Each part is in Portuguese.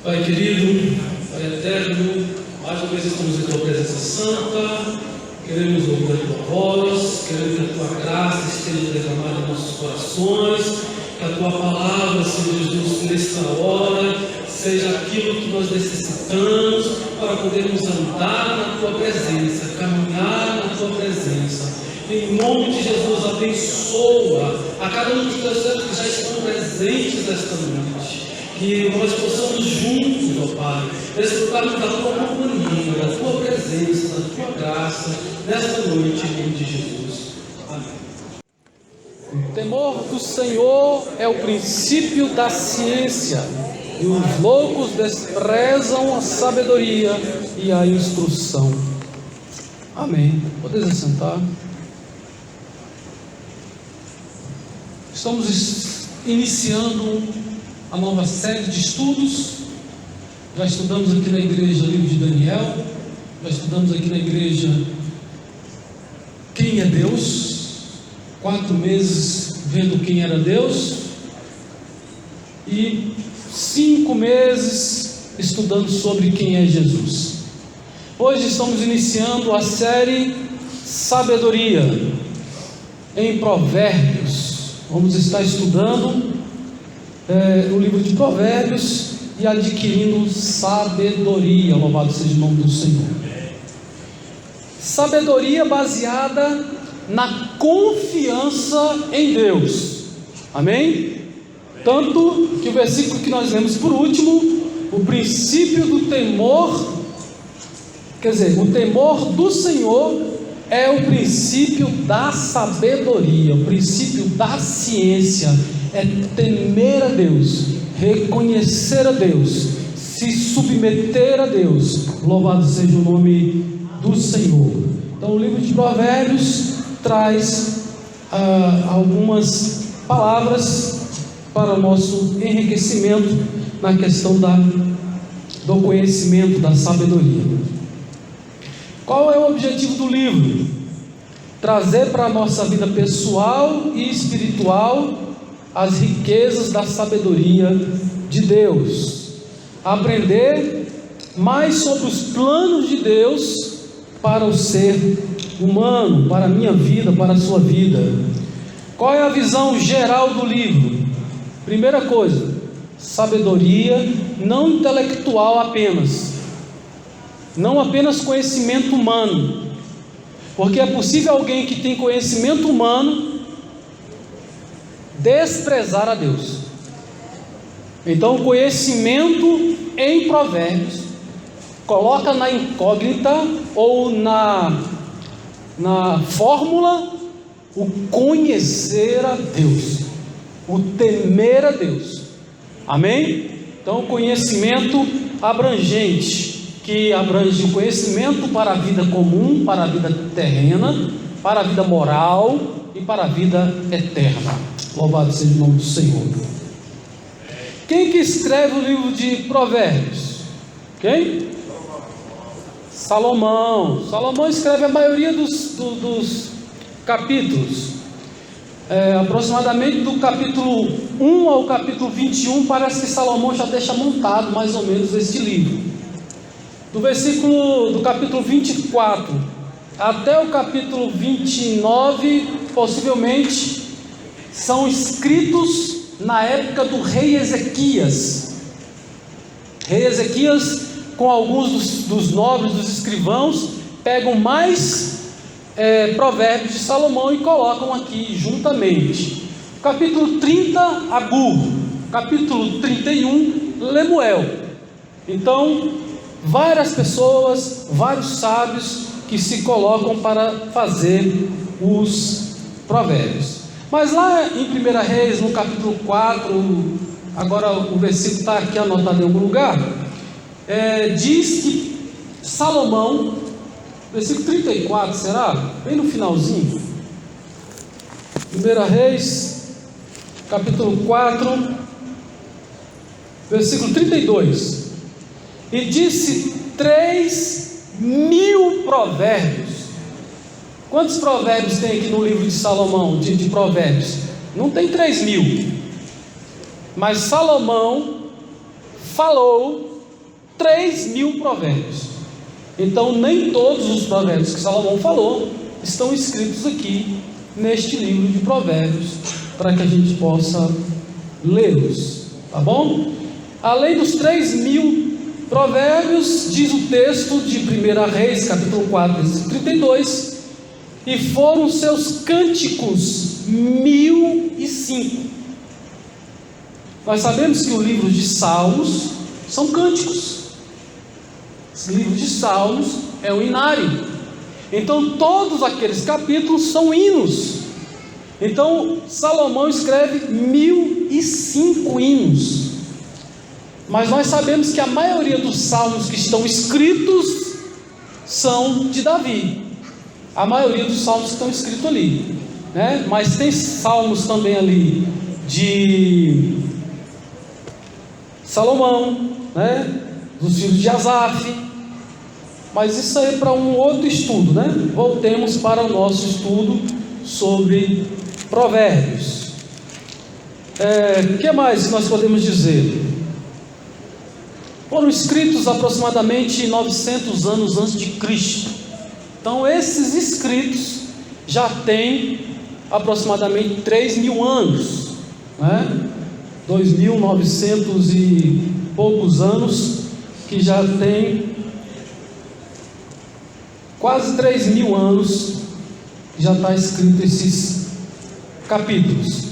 Pai querido, Pai eterno, mais uma vez estamos em Tua presença santa, queremos ouvir a Tua voz, queremos que a Tua graça esteja derramada em nossos corações, que a Tua palavra, Senhor Jesus, nesta hora, seja aquilo que nós necessitamos para podermos andar na Tua presença, caminhar na Tua presença. Em nome de Jesus, abençoa a cada um dos teus servos que já estão presentes esta noite. Que nós possamos juntos, ó Pai, desfrutarmos da Tua companhia, da Tua presença, da Tua graça, nesta noite, em nome de Jesus. Amém. O temor do Senhor é o princípio da ciência, e os loucos desprezam a sabedoria e a instrução. Amém. Podeis assentar. Estamos iniciando a nova série de estudos. Já estudamos aqui na igreja o livro de Daniel, já estudamos aqui na igreja quem é Deus, 4 meses vendo quem era Deus, e 5 meses estudando sobre quem é Jesus. Hoje estamos iniciando a série Sabedoria em Provérbios. Vamos estar estudando o livro de Provérbios e adquirindo sabedoria. Louvado seja o nome do Senhor. Sabedoria baseada na confiança em Deus. Amém? Tanto que o versículo que nós lemos por último, o princípio do temor, o temor do Senhor é o princípio da sabedoria, o princípio da ciência. É temer a Deus, reconhecer a Deus, se submeter a Deus. Louvado seja o nome do Senhor. Então o livro de Provérbios traz algumas palavras para o nosso enriquecimento na questão do conhecimento, da sabedoria. Qual é o objetivo do livro? Trazer para a nossa vida pessoal e espiritual as riquezas da sabedoria de Deus, aprender mais sobre os planos de Deus para o ser humano, para a minha vida, para a sua vida. Qual é a visão geral do livro? Primeira coisa, sabedoria não intelectual apenas, não apenas conhecimento humano, porque é possível alguém que tem conhecimento humano desprezar a Deus. Então, o conhecimento em Provérbios coloca na incógnita ou na fórmula o conhecer a Deus, o temer a Deus. Amém? Então, o conhecimento abrangente, que abrange o conhecimento para a vida comum, para a vida terrena, para a vida moral e para a vida eterna. Louvado seja o nome do Senhor. Quem que escreve o livro de Provérbios? Quem? Salomão. Salomão escreve a maioria dos capítulos. Aproximadamente do capítulo 1 ao capítulo 21, parece que Salomão já deixa montado mais ou menos este livro. Do capítulo 24 até o capítulo 29, possivelmente são escritos na época do rei Ezequias. Rei Ezequias, com alguns dos nobres, dos escrivãos, pegam mais provérbios de Salomão e colocam aqui juntamente. Capítulo 30, Agur. Capítulo 31, Lemuel. Então, várias pessoas, vários sábios que se colocam para fazer os provérbios. Mas lá em 1 Reis, no capítulo 4, agora o versículo está aqui anotado em algum lugar, diz que Salomão, versículo 34, será? Bem no finalzinho. 1 Reis, capítulo 4, versículo 32. E disse 3.000 provérbios. Quantos provérbios tem aqui no livro de Salomão, de provérbios? Não tem 3.000. Mas Salomão falou 3.000 provérbios. Então nem todos os provérbios que Salomão falou estão escritos aqui neste livro de provérbios, para que a gente possa lê-los, tá bom? Além dos 3.000 provérbios, diz o texto de 1 Reis, capítulo 4, versículo 32, e foram seus cânticos 1.005. Nós sabemos que o livro de Salmos são cânticos. Esse livro de Salmos é um inário. Então todos aqueles capítulos são hinos. Então Salomão escreve 1.005 hinos. Mas nós sabemos que a maioria dos salmos que estão escritos são de Davi. A maioria dos salmos que estão escritos ali, né? Mas tem salmos também ali de Salomão, né? Dos filhos de Asaf. Mas isso aí é para um outro estudo, né? Voltemos para o nosso estudo sobre provérbios. O que mais nós podemos dizer? Foram escritos aproximadamente 900 anos antes de Cristo. Então esses escritos já têm aproximadamente 3.000 anos, né? 2.900 e poucos anos, que já tem quase 3.000 anos que já está escrito esses capítulos.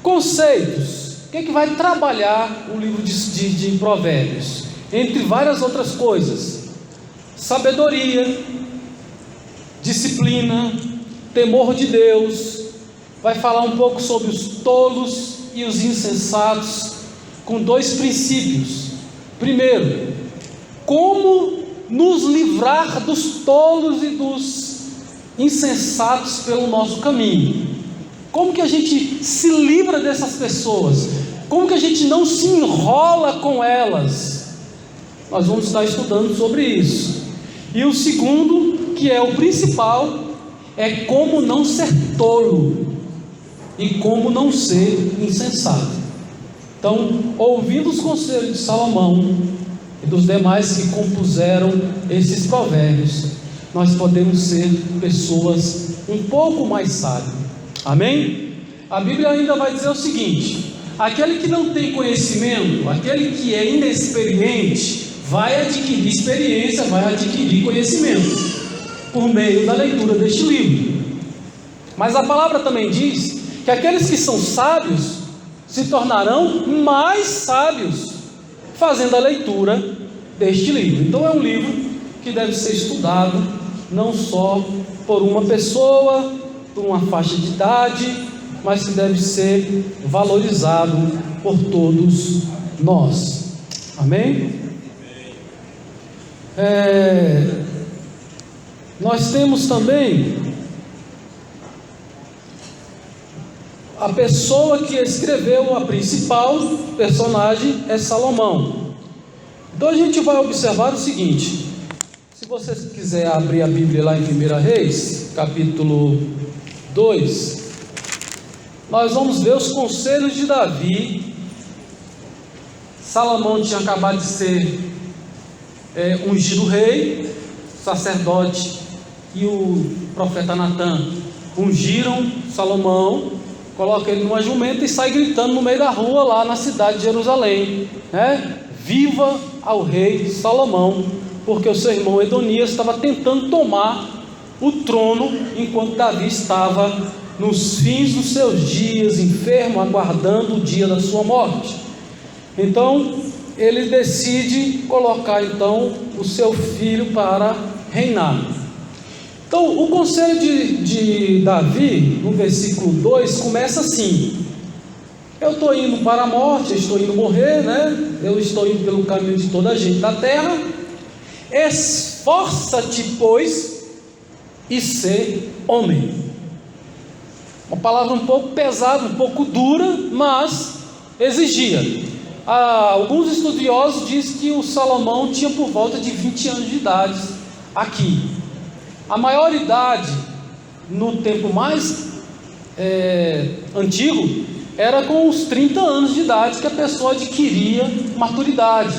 Conceitos. O que vai trabalhar o livro de Provérbios? Entre várias outras coisas: sabedoria, disciplina, temor de Deus. Vai falar um pouco sobre os tolos e os insensatos, com dois princípios. Primeiro, como nos livrar dos tolos e dos insensatos pelo nosso caminho. Como que a gente se livra dessas pessoas? Como que a gente não se enrola com elas? Nós vamos estar estudando sobre isso. E o segundo, que é o principal, é como não ser tolo e como não ser insensato. Então, ouvindo os conselhos de Salomão e dos demais que compuseram esses provérbios, nós podemos ser pessoas um pouco mais sábias. Amém? A Bíblia ainda vai dizer o seguinte: aquele que não tem conhecimento, aquele que é inexperiente, vai adquirir experiência, vai adquirir conhecimento por meio da leitura deste livro. Mas a palavra também diz que aqueles que são sábios se tornarão mais sábios fazendo a leitura deste livro. Então é um livro que deve ser estudado não só por uma pessoa, por uma faixa de idade, mas que deve ser valorizado por todos nós. Amém? Nós temos também a pessoa que escreveu, a principal personagem é Salomão. Então a gente vai observar o seguinte: se você quiser abrir a Bíblia lá em 1 Reis, capítulo 2, nós vamos ver os conselhos de Davi. Salomão tinha acabado de ser ungido rei, sacerdote e o profeta Natã ungiram Salomão, coloca ele numa jumenta e sai gritando no meio da rua lá na cidade de Jerusalém, né? Viva ao rei Salomão, porque o seu irmão Edonias estava tentando tomar o trono enquanto Davi estava nos fins dos seus dias, enfermo, aguardando o dia da sua morte. Então ele decide colocar então o seu filho para reinar. Então o conselho de Davi, no versículo 2, começa assim: eu estou indo para a morte, eu estou indo morrer, né? Eu estou indo pelo caminho de toda a gente da terra. Esforça-te, pois, e ser homem. Uma palavra um pouco pesada, um pouco dura, mas exigia. Alguns estudiosos dizem que o Salomão tinha por volta de 20 anos de idade aqui. A maioridade no tempo mais antigo era com os 30 anos de idade que a pessoa adquiria maturidade,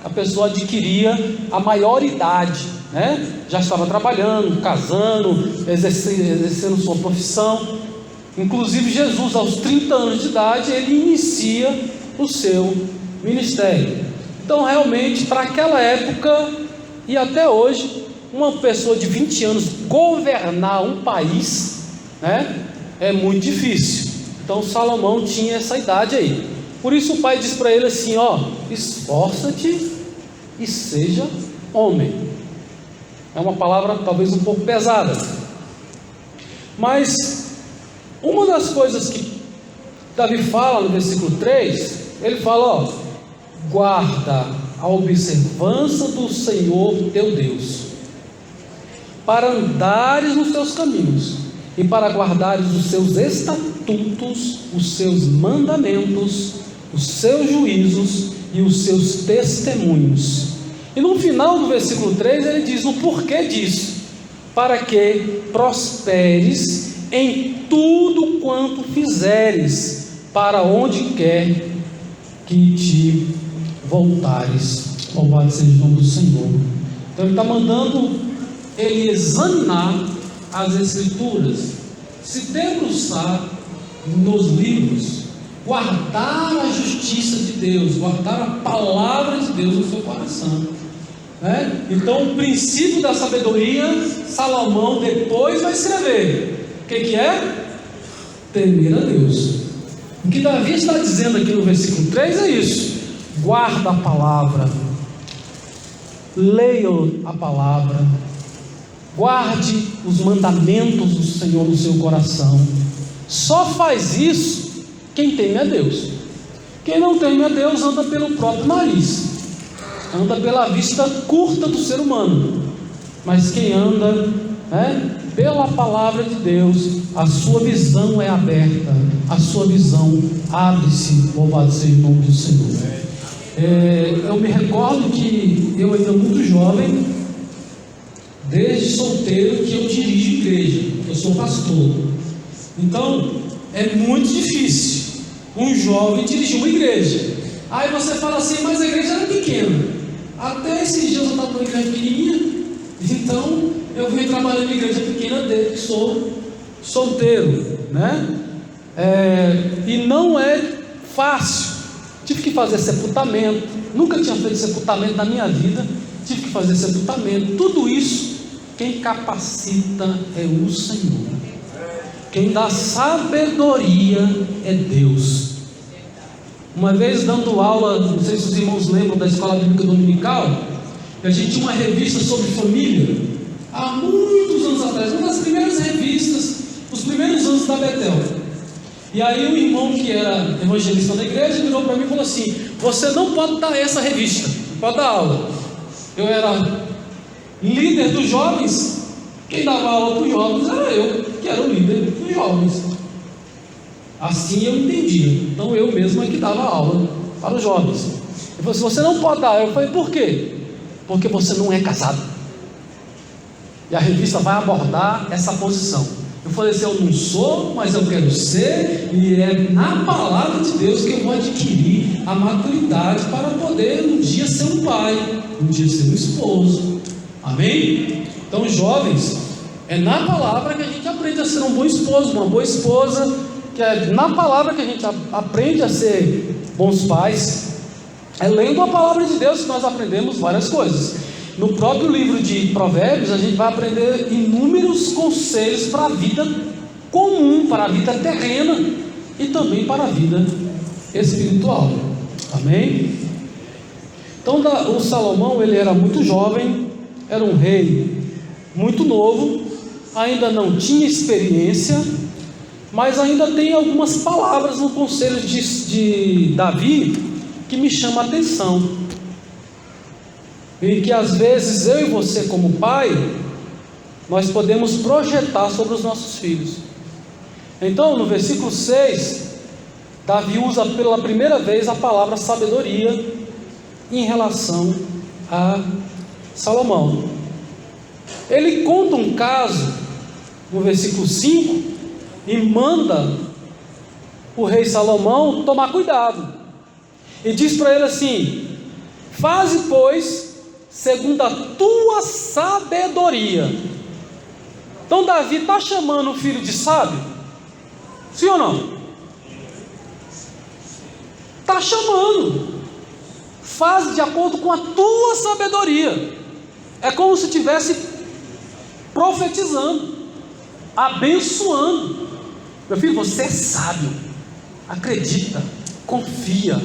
a pessoa adquiria a maioridade, né? Já estava trabalhando, casando, exercendo sua profissão. Inclusive Jesus, aos 30 anos de idade, ele inicia o seu ministério. Então realmente, para aquela época e até hoje, uma pessoa de 20 anos governar um país, né, é muito difícil. Então Salomão tinha essa idade aí. Por isso o pai diz para ele assim, esforça-te e seja homem. É uma palavra talvez um pouco pesada, mas uma das coisas que Davi fala no versículo 3, ele fala, guarda a observância do Senhor teu Deus, para andares nos teus caminhos, e para guardares os seus estatutos, os seus mandamentos, os seus juízos e os seus testemunhos. E no final do versículo 3 ele diz o porquê disso: para que prosperes em tudo quanto fizeres, para onde quer que te voltares. Louvado seja o nome do Senhor. Então ele está mandando ele examinar as Escrituras, se debruçar nos livros, guardar a justiça de Deus, guardar a palavra de Deus no seu coração, né? Então o princípio da sabedoria, Salomão depois vai escrever. O que é? Temer a Deus. O que Davi está dizendo aqui no versículo 3 é isso: guarda a palavra, leia a palavra, guarde os mandamentos do Senhor no seu coração. Só faz isso quem teme a Deus. Quem não teme a Deus anda pelo próprio nariz, anda pela vista curta do ser humano. Mas quem anda, pela palavra de Deus, a sua visão é aberta, a sua visão abre-se. Louvado seja o nome do Senhor. Eu me recordo que eu ainda muito jovem, desde solteiro, que eu dirijo igreja, eu sou pastor. Então é muito difícil um jovem dirigir uma igreja. Aí você fala assim, mas a igreja era pequena. Até esses dias eu estava numa igreja pequenininha, então eu vim trabalhando em igreja pequena desde que sou solteiro, né? E não é fácil. Tive que fazer sepultamento, nunca tinha feito sepultamento na minha vida, tive que fazer sepultamento. Tudo isso, quem capacita é o Senhor. Quem dá sabedoria é Deus. Uma vez dando aula, não sei se os irmãos lembram da escola bíblica dominical, a gente tinha uma revista sobre família, há muitos anos atrás, uma das primeiras revistas, os primeiros anos da Betel. E aí o irmão que era evangelista da igreja virou para mim e falou assim: você não pode dar essa revista, pode dar aula. Eu era líder dos jovens, quem dava aula para os jovens era eu, que era o líder dos jovens. Assim eu entendia. Então eu mesmo é que dava aula para os jovens. Ele falou assim: você não pode dar. Eu falei: por quê? Porque você não é casado. E a revista vai abordar essa posição. Eu falei assim: eu não sou, mas eu quero ser, e é na palavra de Deus que eu vou adquirir a maturidade para poder um dia ser um pai, um dia ser um esposo. Amém? Então, jovens, é na palavra que a gente aprende a ser um bom esposo, uma boa esposa, que é na palavra que a gente aprende a ser bons pais. É lendo a palavra de Deus que nós aprendemos várias coisas. No próprio livro de Provérbios, a gente vai aprender inúmeros conselhos para a vida comum, para a vida terrena e também para a vida espiritual. Amém? Então, o Salomão, ele era muito jovem, era um rei muito novo, ainda não tinha experiência, mas ainda tem algumas palavras no conselho de Davi que me chamam a atenção. E que às vezes eu e você como pai, nós podemos projetar sobre os nossos filhos. Então no versículo 6, Davi usa pela primeira vez a palavra sabedoria em relação a Salomão. Ele conta um caso no versículo 5 e manda o rei Salomão tomar cuidado. E diz para ele assim: Faze, pois, segundo a tua sabedoria. Então Davi está chamando o filho de sábio? Sim ou não? Está chamando. Faz de acordo com a tua sabedoria. É como se estivesse profetizando, abençoando. Meu filho, você é sábio. Acredita, confia.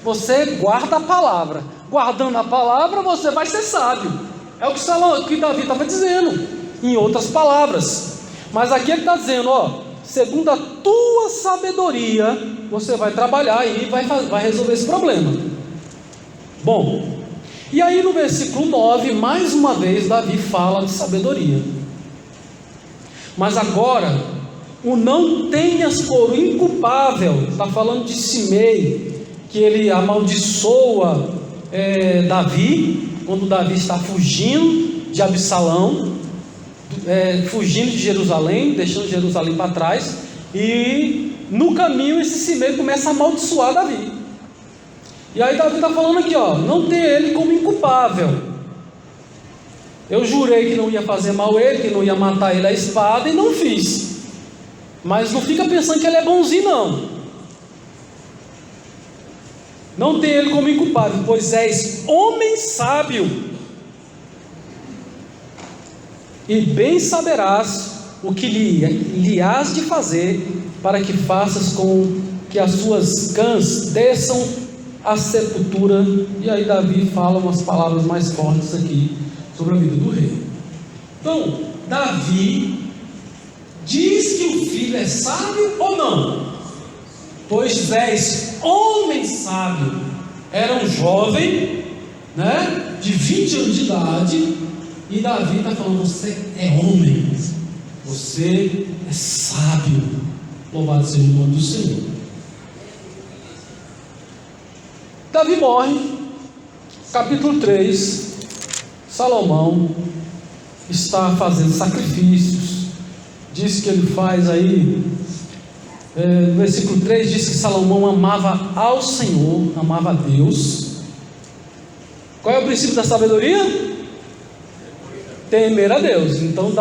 Você guarda a palavra. Guardando a palavra, você vai ser sábio. É o que Davi estava dizendo, em outras palavras. Mas aqui ele está dizendo, segundo a tua sabedoria, você vai trabalhar e vai resolver esse problema. Bom, e aí no versículo 9, mais uma vez Davi fala de sabedoria. Mas agora, o não tenhas por inculpável, está falando de Simei, que ele amaldiçoa Davi, quando Davi está fugindo de Absalão, fugindo de Jerusalém, deixando Jerusalém para trás, e no caminho esse Simei começa a amaldiçoar Davi. E aí Davi está falando aqui, não ter ele como inculpável. Eu jurei que não ia fazer mal a ele, que não ia matar ele à espada, e não fiz. Mas não fica pensando que ele é bonzinho, não. Não tem ele como inculpável, pois és homem sábio, e bem saberás o que lhe has de fazer, para que faças com que as suas cãs desçam à sepultura. E aí Davi fala umas palavras mais fortes aqui sobre a vida do rei. Então, Davi diz que o filho é sábio ou não? Pois és homem sábio. Era um jovem, de 20 anos de idade, e Davi está falando, você é homem, você é sábio. Louvado seja o nome do Senhor. Davi morre, capítulo 3, Salomão está fazendo sacrifícios. Diz que ele faz aí, no versículo 3 diz que Salomão amava ao Senhor, amava a Deus. Qual é o princípio da sabedoria? Temer a Deus. Então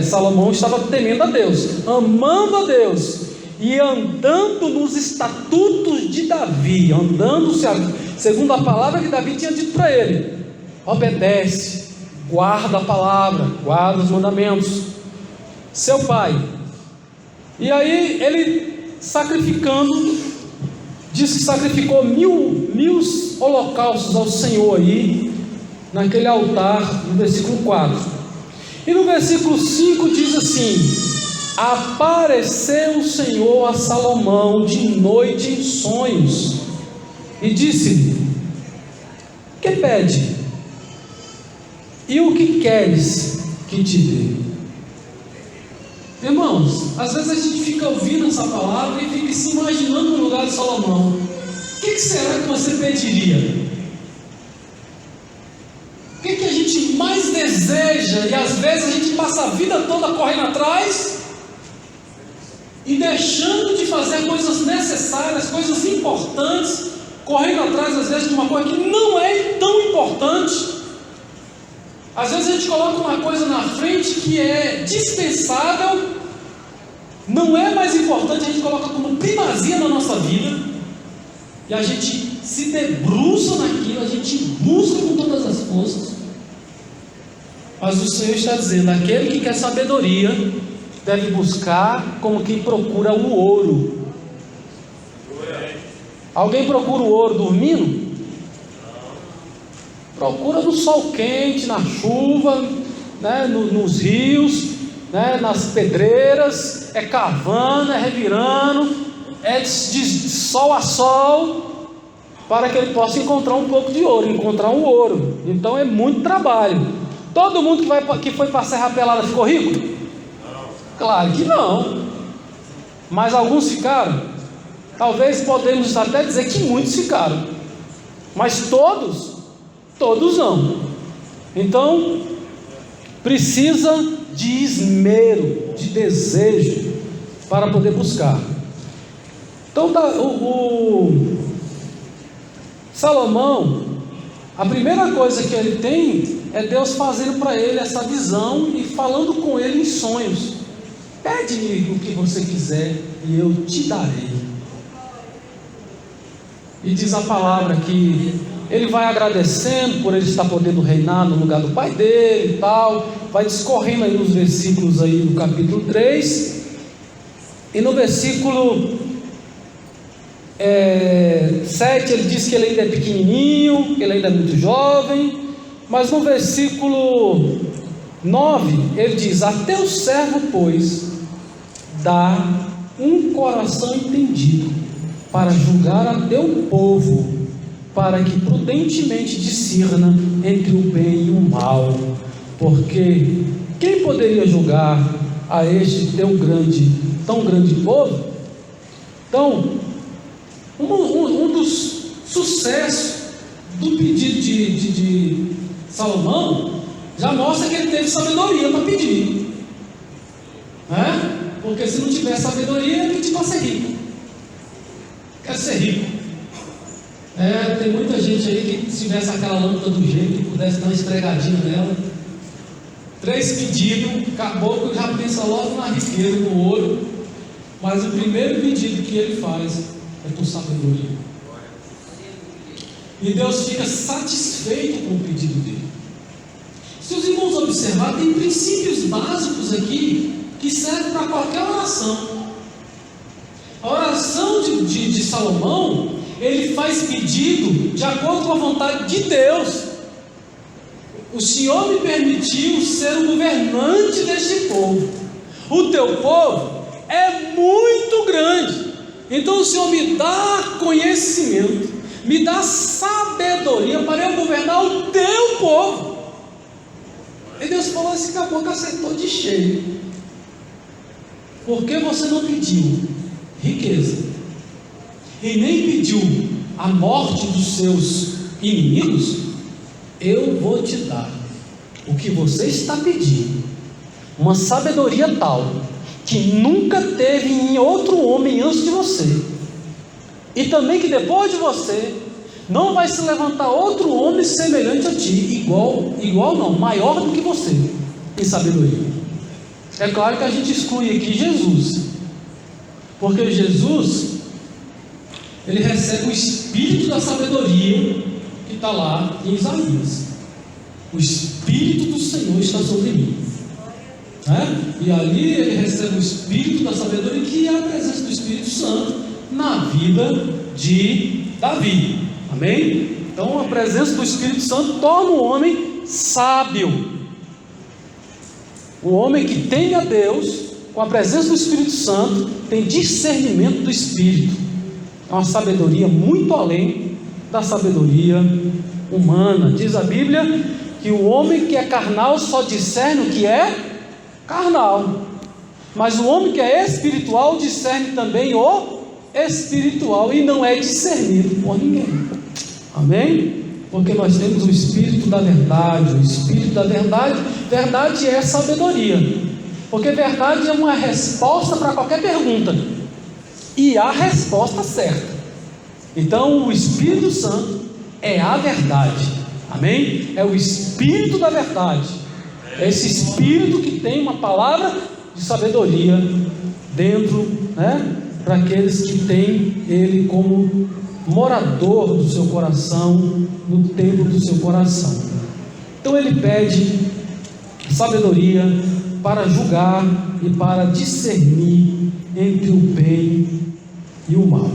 Salomão estava temendo a Deus, amando a Deus, e andando nos estatutos de Davi, andando segundo a palavra que Davi tinha dito para ele. Obedece, guarda a palavra, guarda os mandamentos, seu pai. E aí ele sacrificando, diz que sacrificou mil holocaustos ao Senhor aí, naquele altar, no versículo 4. E no versículo 5 diz assim: apareceu o Senhor a Salomão de noite em sonhos, e disse-lhe: que pede? E o que queres que te dê? Irmãos, às vezes a gente fica ouvindo essa palavra e fica se imaginando no lugar de Salomão. O que será que você pediria? O que a gente mais deseja, e às vezes a gente passa a vida toda correndo atrás e deixando de fazer coisas necessárias, coisas importantes, correndo atrás às vezes de uma coisa que não é tão importante. Às vezes a gente coloca uma coisa na frente que é dispensável, não é mais importante, a gente coloca como primazia na nossa vida, e a gente se debruça naquilo, a gente busca com todas as forças. Mas o Senhor está dizendo: aquele que quer sabedoria deve buscar como quem procura o ouro. Alguém procura o ouro dormindo? Procura no sol quente, na chuva, nos rios, nas pedreiras, cavando, revirando, de sol a sol, para que ele possa encontrar um pouco de ouro, encontrar um ouro. Então é muito trabalho. Todo mundo que foi para a Serra Pelada ficou rico? Não. Claro que não. Mas alguns ficaram? Talvez podemos até dizer que muitos ficaram. Mas todos não. Então precisa de esmero, de desejo para poder buscar. Então Salomão, a primeira coisa que ele tem é Deus fazendo para ele essa visão e falando com ele em sonhos. Pede-me o que você quiser e eu te darei. E diz a palavra que ele vai agradecendo por ele estar podendo reinar no lugar do pai dele e tal. Vai discorrendo aí nos versículos aí do capítulo 3. E no versículo 7 ele diz que ele ainda é pequenininho, que ele ainda é muito jovem. Mas no versículo 9 ele diz: a teu servo, pois, dá um coração entendido para julgar a teu povo, para que prudentemente discirna entre o bem e o mal. Porque quem poderia julgar a este tão grande povo? Então, um dos sucessos do pedido de Salomão já mostra que ele teve sabedoria para pedir, né? Porque se não tiver sabedoria, ele pedir para ser rico. Quer ser rico. Tem muita gente aí que, se tivesse aquela lâmpada do jeito, que pudesse dar uma esfregadinha nela, 3 pedidos, acabou que já pensa logo na riqueza, no ouro. Mas o primeiro pedido que ele faz é por sabedoria. E Deus fica satisfeito com o pedido dele. Se os irmãos observar, tem princípios básicos aqui que servem para qualquer oração. A oração de Salomão, ele faz pedido de acordo com a vontade de Deus. O Senhor me permitiu ser o governante deste povo. O teu povo é muito grande. Então o Senhor me dá conhecimento, me dá sabedoria para eu governar o teu povo. E Deus falou assim: acabou que acertou de cheio. Porque você não pediu riqueza e nem pediu a morte dos seus inimigos, eu vou te dar o que você está pedindo, uma sabedoria tal que nunca teve em outro homem antes de você, e também que depois de você não vai se levantar outro homem semelhante a ti, igual não, maior do que você em sabedoria. É claro que a gente exclui aqui Jesus, porque Jesus, ele recebe o espírito da sabedoria que está lá em Isaías. O Espírito do Senhor está sobre mim, né? E ali ele recebe o espírito da sabedoria, que é a presença do Espírito Santo na vida de Davi. Amém? Então a presença do Espírito Santo torna o homem sábio. O homem que tem a Deus, com a presença do Espírito Santo, tem discernimento do Espírito. É uma sabedoria muito além da sabedoria humana. Diz a Bíblia que o homem que é carnal só discerne o que é carnal, mas o homem que é espiritual discerne também o espiritual, e não é discernido por ninguém. Amém? Porque nós temos o Espírito da verdade. O Espírito da verdade, verdade é sabedoria, porque verdade é uma resposta para qualquer pergunta, e a resposta certa. Então o Espírito Santo é a verdade. Amém? É o Espírito da verdade. É esse Espírito que tem uma palavra de sabedoria dentro, né? Para aqueles que têm Ele como morador do seu coração, no templo do seu coração. Então ele pede sabedoria para julgar e para discernir entre o bem e o mal.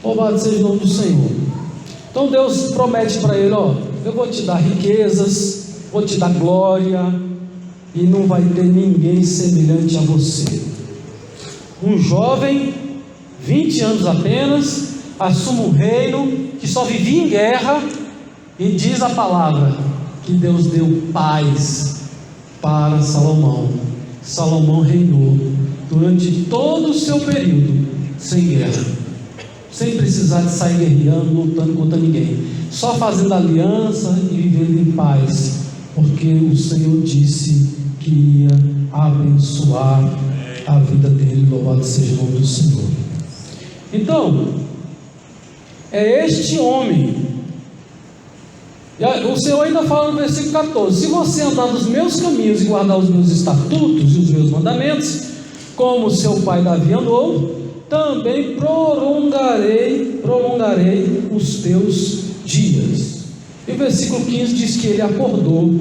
Louvado seja o nome do Senhor. Então Deus promete para ele: eu vou te dar riquezas, vou te dar glória, e não vai ter ninguém semelhante a você. Um jovem, 20 anos apenas, assume um reino que só vivia em guerra, e diz a palavra que Deus deu paz para Salomão. Salomão reinou durante todo o seu período sem guerra, sem precisar de sair guerreando, lutando contra ninguém, só fazendo aliança e vivendo em paz, porque o Senhor disse que ia abençoar a vida dele. Louvado seja o nome do Senhor. Então, é este homem. E o Senhor ainda fala no versículo 14: se você andar nos meus caminhos e guardar os meus estatutos e os meus mandamentos, como seu pai Davi andou, também prolongarei os teus dias. E o versículo 15 diz que ele acordou,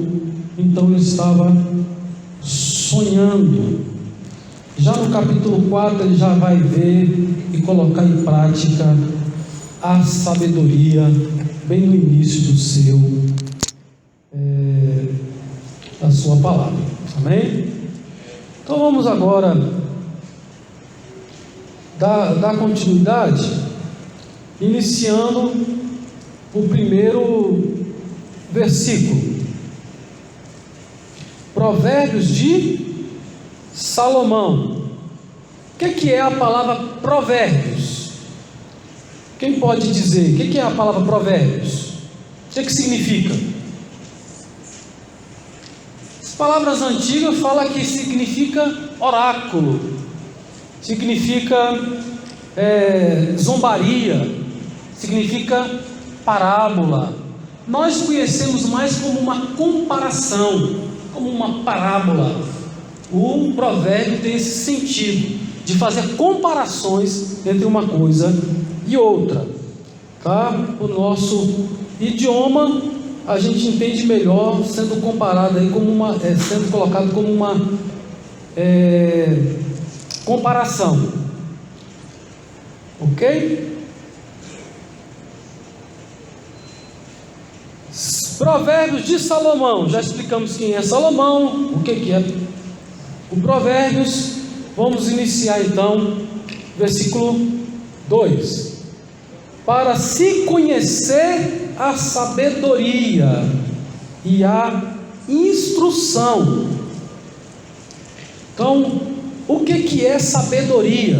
então ele estava sonhando. Já no capítulo 4 ele já vai ver e colocar em prática a sabedoria bem no início da sua palavra. Amém? Então vamos agora dar continuidade, iniciando o primeiro versículo. Provérbios de Salomão. O que é a palavra provérbios? Quem pode dizer? O que é a palavra provérbios? O que significa? As palavras antigas falam que significa oráculo, significa zombaria, significa parábola. Nós conhecemos mais como uma comparação, como uma parábola. O provérbio tem esse sentido de fazer comparações entre uma coisa e outra, tá? O nosso idioma a gente entende melhor sendo comparado aí como sendo colocado como uma comparação, ok? Provérbios de Salomão. Já explicamos quem é Salomão, o que é o Provérbios. Vamos iniciar então, versículo 2: para se conhecer a sabedoria e a instrução. Então, o que é sabedoria?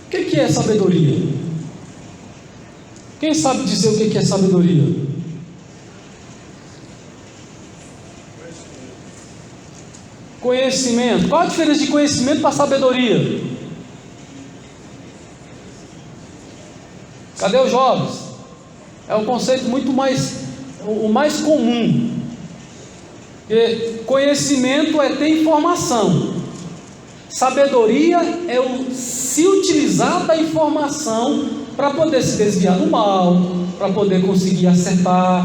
O que é sabedoria? Quem sabe dizer o que é sabedoria? Conhecimento. Qual a diferença de conhecimento para sabedoria? Cadê os jovens? É um conceito muito mais, o mais comum. Porque conhecimento é ter informação. Sabedoria é se utilizar da informação para poder se desviar do mal, para poder conseguir acertar,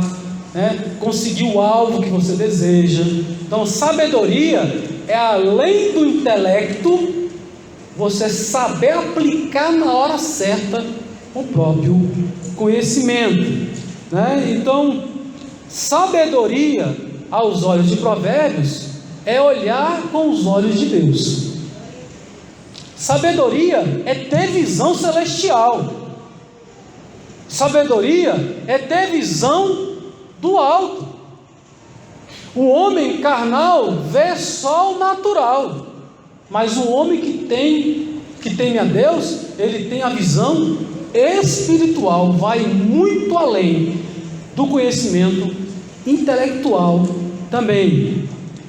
né? Conseguir o alvo que você deseja. Então, sabedoria é além do intelecto, você saber aplicar na hora certa o próprio conhecimento, né? Então, sabedoria aos olhos de Provérbios é olhar com os olhos de Deus. Sabedoria é ter visão celestial. Sabedoria é ter visão do alto. O homem carnal vê só o natural, mas o homem que tem a Deus, ele tem a visão espiritual, vai muito além do conhecimento intelectual também.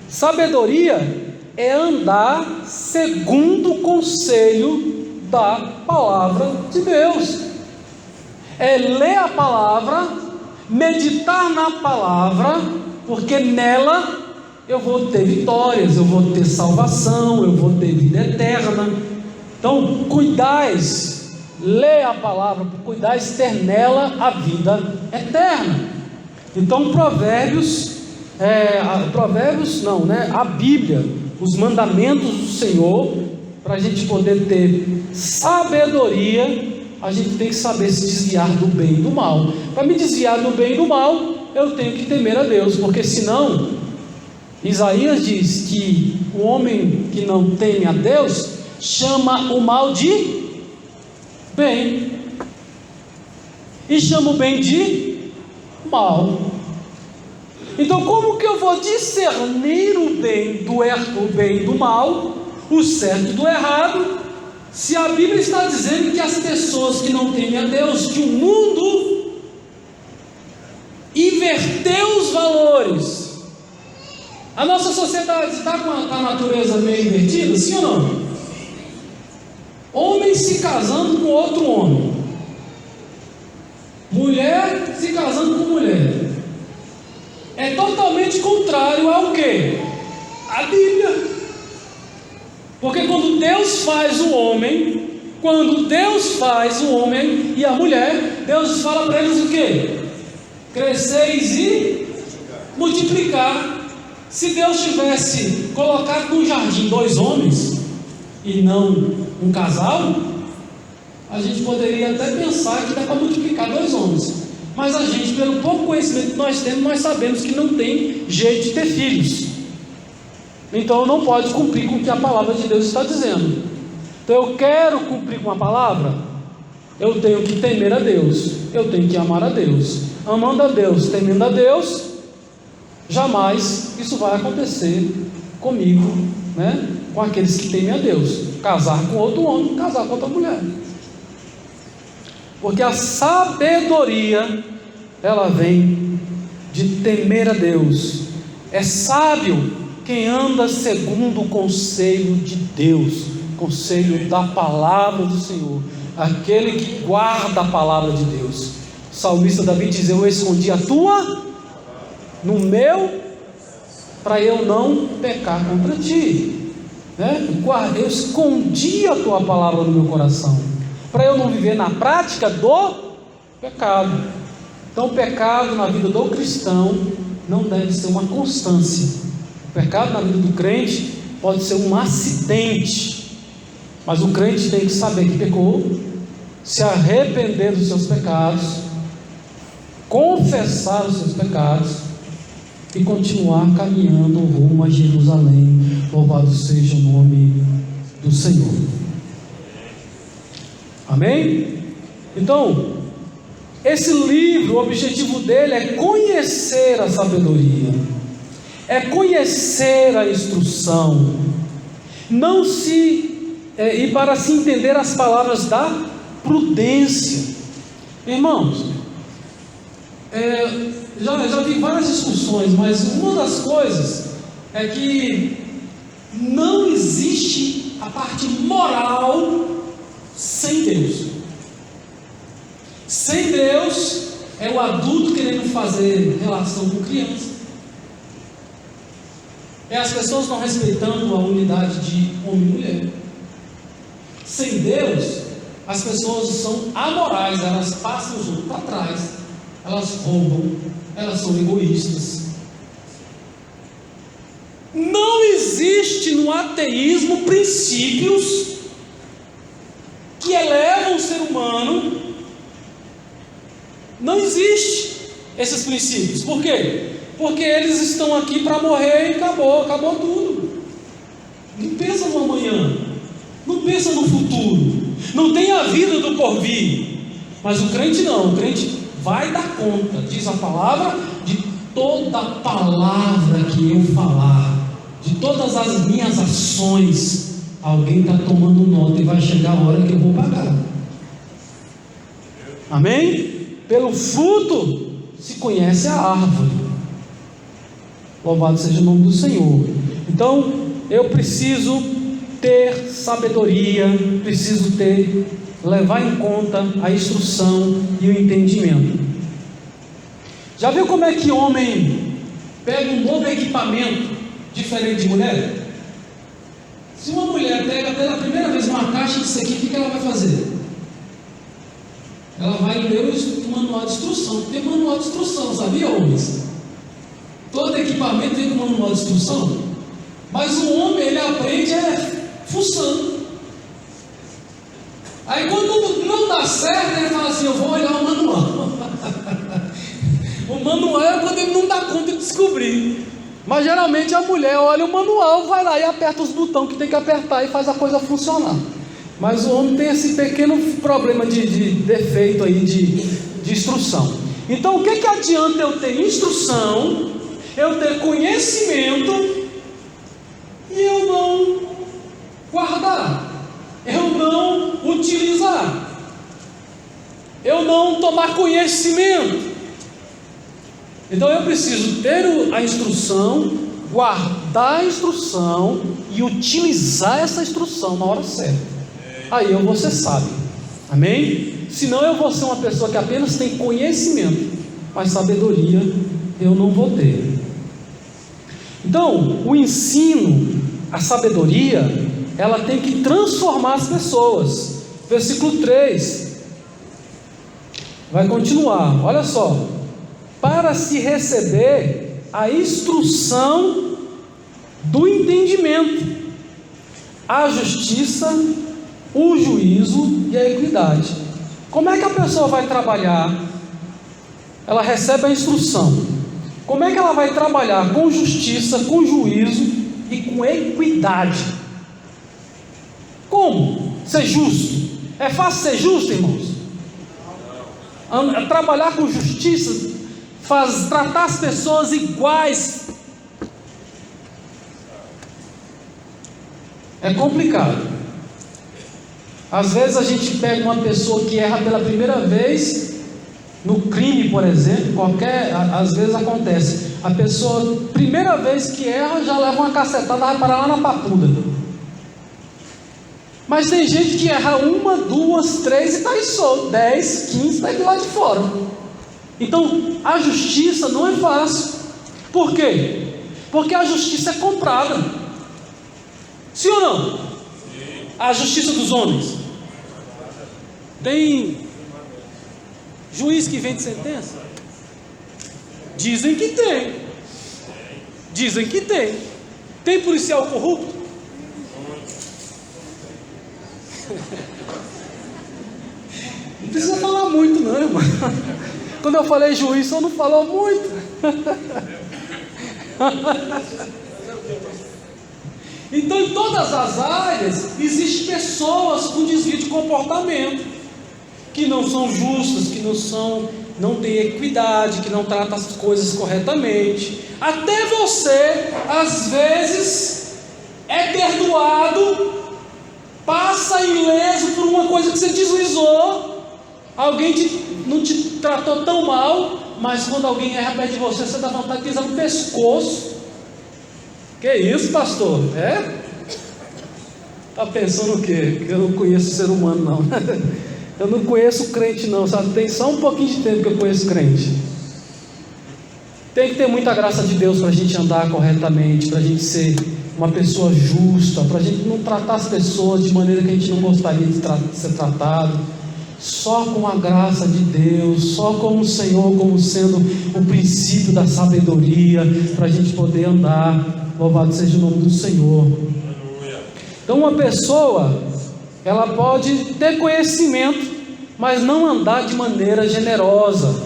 Sabedoria é andar segundo o conselho da palavra de Deus, é ler a palavra, meditar na palavra, porque nela eu vou ter vitórias, eu vou ter salvação, eu vou ter vida eterna. Então, cuidais, lê a palavra, cuidais ter nela a vida eterna. Então, a Bíblia, os mandamentos do Senhor, para a gente poder ter sabedoria, a gente tem que saber se desviar do bem e do mal. Para me desviar do bem e do mal, eu tenho que temer a Deus, porque senão, Isaías diz que o homem que não teme a Deus chama o mal de bem e chama o bem de mal. Então, como que eu vou discernir o bem do mal, o certo do errado, se a Bíblia está dizendo que as pessoas que não temem a Deus, que o mundo inverteu os valores? A nossa sociedade está com a natureza meio invertida, sim ou não? Homem se casando com outro homem, mulher se casando com mulher. É totalmente contrário ao quê? A Bíblia. Porque quando Deus faz o homem e a mulher, Deus fala para eles o quê? Cresceis e multiplicar. Se Deus tivesse colocado no jardim 2 homens e não um casal, a gente poderia até pensar que dá para multiplicar 2 homens. Mas a gente, pelo pouco conhecimento que nós temos, nós sabemos que não tem jeito de ter filhos. Então não pode cumprir com o que a palavra de Deus está dizendo. Então eu quero cumprir com a palavra, eu tenho que temer a Deus, eu tenho que amar a Deus. Amando a Deus, temendo a Deus, jamais isso vai acontecer comigo, né? Com aqueles que temem a Deus. Casar com outro homem, casar com outra mulher. Porque a sabedoria, ela vem de temer a Deus. É sábio quem anda segundo o conselho de Deus, conselho da palavra do Senhor, aquele que guarda a palavra de Deus. O salmista Davi diz: eu escondi a tua no meu, para eu não pecar contra ti, né? Eu escondi a tua palavra no meu coração, para eu não viver na prática do pecado. Então o pecado na vida do cristão não deve ser uma constância. O pecado na vida do crente pode ser um acidente, mas o crente tem que saber que pecou, se arrepender dos seus pecados, confessar os seus pecados e continuar caminhando rumo a Jerusalém. Louvado seja o nome do Senhor. Amém? Então, esse livro, o objetivo dele é conhecer a sabedoria, é conhecer a instrução, e para se entender as palavras da prudência. Irmãos, já vi várias discussões, mas uma das coisas é que não existe a parte moral sem Deus. Sem Deus é o adulto querendo fazer relação com criança, é as pessoas não respeitando a unidade de homem e mulher. Sem Deus, as pessoas são amorais, elas passam os outros para trás, elas roubam, elas são egoístas. Não existe no ateísmo princípios que elevam o ser humano. Não existe esses princípios. Por quê? Porque eles estão aqui para morrer e acabou tudo. Não pensa no amanhã, não pensa no futuro, não tem a vida do porvir. Mas o crente não, o crente vai dar conta, diz a palavra, de toda palavra que eu falar, de todas as minhas ações. Alguém está tomando nota e vai chegar a hora que eu vou pagar. Amém? Pelo fruto se conhece a árvore. Louvado seja o nome do Senhor. Então eu preciso ter sabedoria, preciso levar em conta a instrução e o entendimento. Já viu como é que homem pega um novo equipamento diferente de mulher? Se uma mulher pega pela primeira vez uma caixa disso aqui, o que ela vai fazer? Ela vai ler o manual de instrução. Tem manual de instrução, sabia, homens? Todo equipamento tem um manual de instrução. Mas o homem, ele aprende fuçando. Aí quando não dá certo, ele fala assim: eu vou olhar o manual. O manual é quando ele não dá conta de descobrir. Mas geralmente a mulher olha o manual, vai lá e aperta os botões que tem que apertar e faz a coisa funcionar. Mas o homem tem esse pequeno problema de defeito aí de instrução. Então o que adianta eu ter instrução, eu ter conhecimento e eu não guardar, eu não utilizar, eu não tomar conhecimento? Então eu preciso ter a instrução, guardar a instrução e utilizar essa instrução na hora certa. Aí eu vou ser sábio. Amém? Senão eu vou ser uma pessoa que apenas tem conhecimento, mas sabedoria eu não vou ter. Então, o ensino, a sabedoria, ela tem que transformar as pessoas. Versículo 3 vai continuar, olha só: para se receber a instrução do entendimento, a justiça, o juízo e a equidade. Como é que a pessoa vai trabalhar? Ela recebe a instrução. Como é que ela vai trabalhar com justiça, com juízo e com equidade? Como? Ser justo. É fácil ser justo, irmãos? Trabalhar com justiça, tratar as pessoas iguais. É complicado. Às vezes a gente pega uma pessoa que erra pela primeira vez, no crime, por exemplo, às vezes acontece, a pessoa, primeira vez que erra, já leva uma cacetada, vai parar lá na papuda. Mas tem gente que erra 1, 2, 3 e está aí solto, 10, 15, está aí do lado de fora. Então, a justiça não é fácil. Por quê? Porque a justiça é comprada. Sim ou não? Sim. A justiça dos homens. Tem juiz que vende sentença? Dizem que tem. Dizem que tem. Tem policial corrupto? Não precisa falar muito não, irmão. Quando eu falei juiz, só não falou muito. Então, em todas as áreas, existem pessoas com desvio de comportamento, que não são justas, que não têm equidade, que não tratam as coisas corretamente. Até você, às vezes, é perdoado, passa ileso por uma coisa que você deslizou, alguém não te tratou tão mal, mas quando alguém erra perto de você, você dá vontade de pisar no pescoço. Que isso, pastor? Está pensando o quê? Que eu não conheço ser humano não. Eu não conheço crente não, sabe? Tem só um pouquinho de tempo que eu conheço crente. Tem que ter muita graça de Deus para a gente andar corretamente, para a gente ser uma pessoa justa, para a gente não tratar as pessoas de maneira que a gente não gostaria de ser tratado. Só com a graça de Deus, só com o Senhor como sendo o princípio da sabedoria, para a gente poder andar. Louvado seja o nome do Senhor. Então uma pessoa, ela pode ter conhecimento, mas não andar de maneira generosa,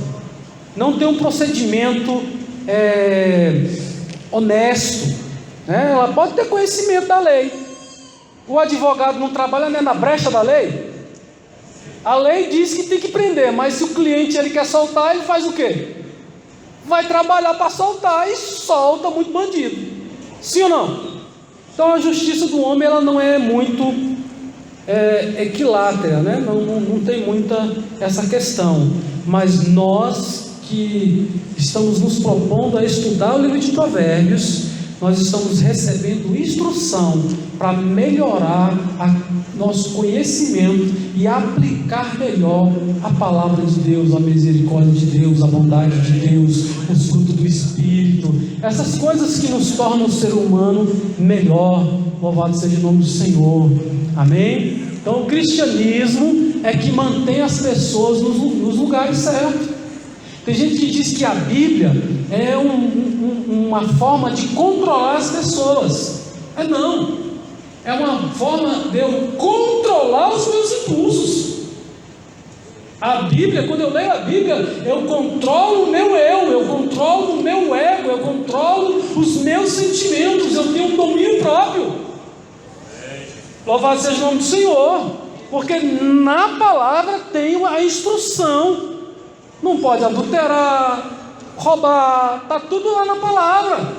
não ter um procedimento honesto, né? Ela pode ter conhecimento da lei. O advogado não trabalha nem na brecha da lei. A lei diz que tem que prender, mas se o cliente ele quer soltar, ele faz o quê? Vai trabalhar para soltar e solta muito bandido. Sim ou não? Então a justiça do homem ela não é muito equilátera, né? Não tem muita essa questão. Mas nós que estamos nos propondo a estudar o livro de Provérbios, nós estamos recebendo instrução para melhorar nosso conhecimento e aplicar melhor a palavra de Deus, a misericórdia de Deus, a bondade de Deus, os frutos do Espírito, essas coisas que nos tornam o ser humano melhor. Louvado seja o nome do Senhor, amém? Então o cristianismo é que mantém as pessoas nos lugares certos. Tem gente que diz que a Bíblia é uma forma de controlar as pessoas. Não, é uma forma de eu controlar os meus impulsos. A Bíblia, quando eu leio a Bíblia, eu controlo o meu eu controlo o meu ego, eu controlo os meus sentimentos, eu tenho um domínio próprio. Louvado seja o nome do Senhor, porque na palavra tem a instrução. Não pode adulterar, roubar, está tudo lá na palavra.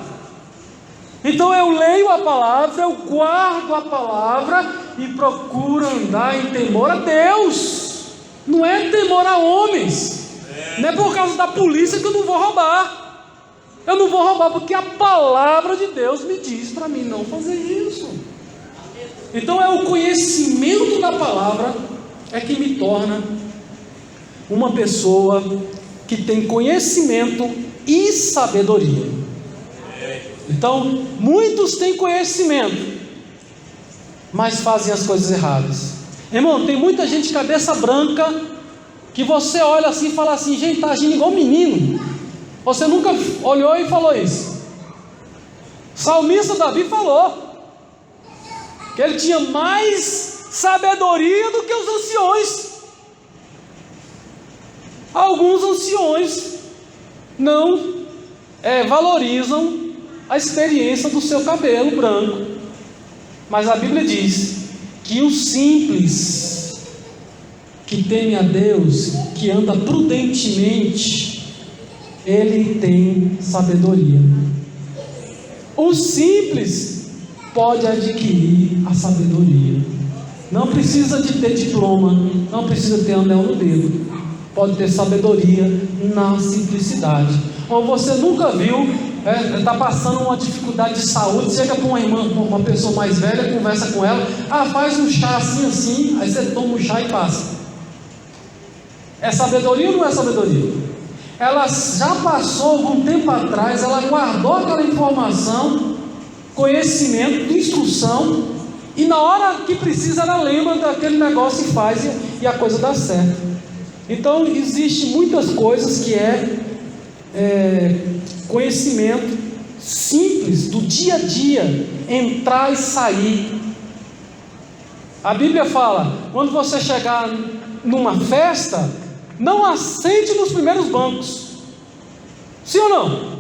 Então eu leio a palavra, eu guardo a palavra e procuro andar em temor a Deus. Não é temor a homens. Não é por causa da polícia que eu não vou roubar. Eu não vou roubar porque a palavra de Deus me diz para mim não fazer isso. Então é o conhecimento da palavra que me torna uma pessoa que tem conhecimento e sabedoria. Então, muitos têm conhecimento, mas fazem as coisas erradas. Irmão, tem muita gente de cabeça branca que você olha assim e fala assim: gente, está agindo igual menino. Você nunca olhou e falou isso? Salmista Davi falou que ele tinha mais sabedoria do que os anciões. Alguns anciões não valorizam a experiência do seu cabelo branco, mas a Bíblia diz que o simples, que teme a Deus, que anda prudentemente, ele tem sabedoria. O simples pode adquirir a sabedoria. Não precisa de ter diploma, não precisa ter anel no dedo. Pode ter sabedoria na simplicidade. Ou você nunca viu, está passando uma dificuldade de saúde, chega para uma irmã, uma pessoa mais velha, conversa com ela, faz um chá assim, assim, aí você toma o chá e passa. É sabedoria ou não é sabedoria? Ela já passou algum tempo atrás, ela guardou aquela informação, conhecimento, instrução, e na hora que precisa ela lembra daquele negócio e faz, e a coisa dá certo. Então existe muitas coisas que conhecimento simples do dia a dia, entrar e sair. A Bíblia fala: quando você chegar numa festa, não assente nos primeiros bancos. Sim ou não?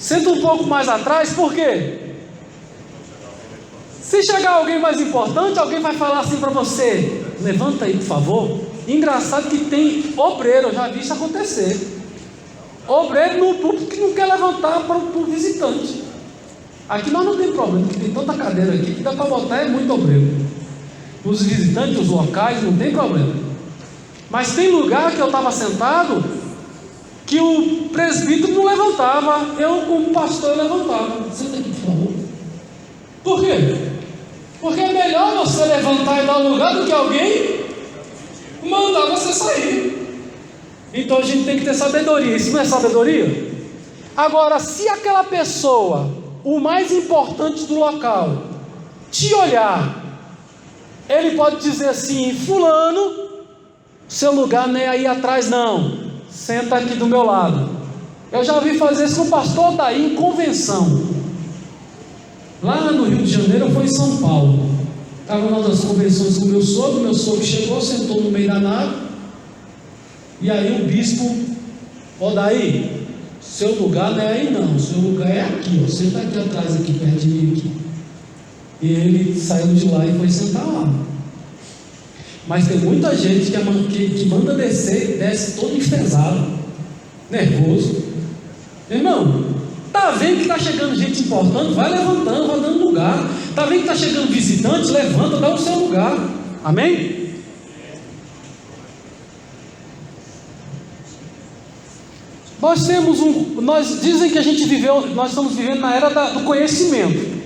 Senta um pouco mais atrás, por quê? Se chegar alguém mais importante, alguém vai falar assim para você: levanta aí, por favor. Engraçado que tem obreiro, eu já vi isso acontecer. Obreiro no público que não quer levantar para o visitante. Aqui nós não tem problema, porque tem tanta cadeira aqui que dá para botar muito obreiro. Os visitantes, os locais, não tem problema. Mas tem lugar que eu estava sentado que o presbítero não levantava, eu como pastor levantava. Senta aqui, por favor. Por quê? Porque é melhor você levantar e dar um lugar do que alguém mandar você sair. Então a gente tem que ter sabedoria. Isso não é sabedoria? Agora, se aquela pessoa, o mais importante do local, te olhar, ele pode dizer assim: fulano, seu lugar não é aí atrás não, senta aqui do meu lado. Eu já ouvi fazer isso com o pastor Daí em convenção. Lá no Rio de Janeiro, eu fui em São Paulo. Estava numa das convenções com meu sogro chegou, sentou no meio da nave, e aí o bispo: Daí, seu lugar não é aí não, seu lugar é aqui, senta aqui atrás, aqui perto de mim aqui. E ele saiu de lá e foi sentar lá. Mas tem muita gente que manda descer, desce todo enfesado, nervoso. Irmão, está vendo que está chegando gente importante? Vai levantando, vai dando lugar. Está vendo que está chegando visitantes? Levanta, dá o seu lugar. Amém? Nós dizem que a gente nós estamos vivendo na era do conhecimento.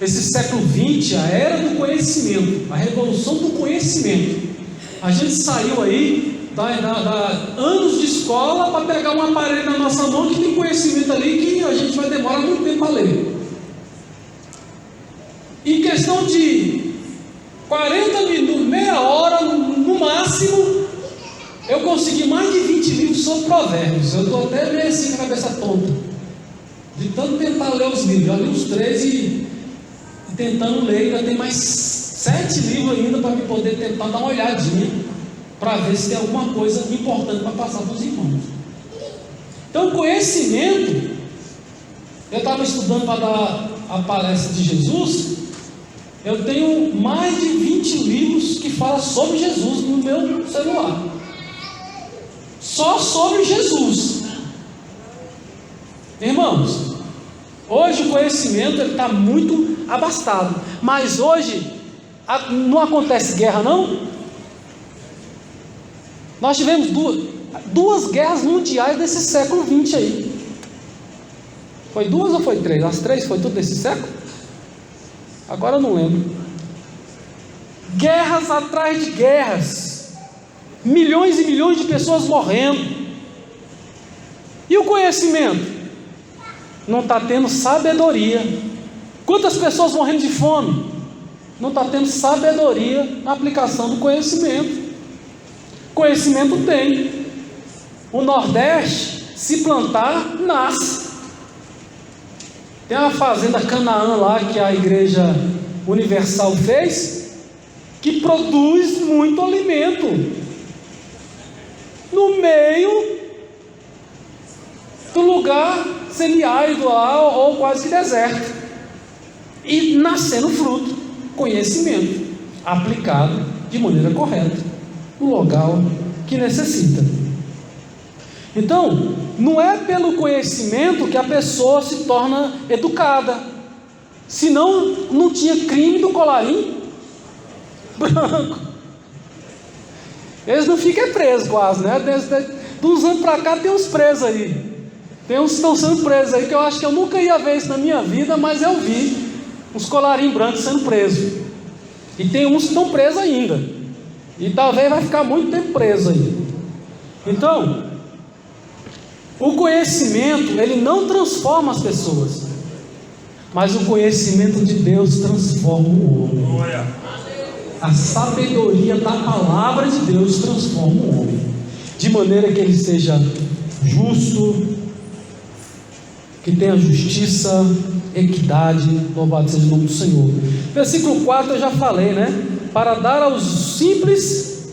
Esse século XX, a era do conhecimento, a revolução do conhecimento. A gente saiu aí anos de escola para pegar um aparelho na nossa mão que tem conhecimento ali que a gente vai demorar muito tempo para ler. Em questão de 40 minutos, meia hora no máximo, eu consegui mais de 20 livros sobre provérbios. Eu estou até meio assim com a cabeça tonta, de tanto tentar ler os livros. Já li uns 13 e tentando ler, ainda tem mais 7 livros ainda para me poder tentar dar uma olhadinha, para ver se tem alguma coisa importante para passar para os irmãos. Então, conhecimento, eu estava estudando para dar a palestra de Jesus, eu tenho mais de 20 livros que falam sobre Jesus no meu celular, só sobre Jesus. Irmãos, hoje o conhecimento está muito abastado, mas hoje não acontece guerra não? Nós tivemos duas guerras mundiais desse século XX aí. Foi 2 ou foi 3? As 3 foi tudo desse século? Agora eu não lembro. Guerras atrás de guerras. milhões e milhões de pessoas morrendo. E o conhecimento? Não está tendo sabedoria. Quantas pessoas morrendo de fome? Não está tendo sabedoria na aplicação do conhecimento. Conhecimento tem. O Nordeste, se plantar, nasce. Tem uma fazenda Canaã lá que a Igreja Universal fez, que produz muito alimento no meio do lugar semiárido lá, ou quase que deserto, e nascendo fruto, conhecimento aplicado de maneira correta no local que necessita. Então, não é pelo conhecimento que a pessoa se torna educada, senão não tinha crime do colarinho branco. Eles não ficam presos quase, né? De uns anos para cá tem uns presos aí. Tem uns que estão sendo presos aí, que eu acho que eu nunca ia ver isso na minha vida, mas eu vi uns colarinhos brancos sendo presos. E tem uns que estão presos ainda. E talvez vai ficar muito tempo preso aí. Então, o conhecimento, ele não transforma as pessoas, mas o conhecimento de Deus transforma o homem. A sabedoria da palavra de Deus transforma o homem, de maneira que ele seja justo, que tenha justiça, equidade. Louvado seja o nome do Senhor. Versículo 4 eu já falei, né? Para dar aos simples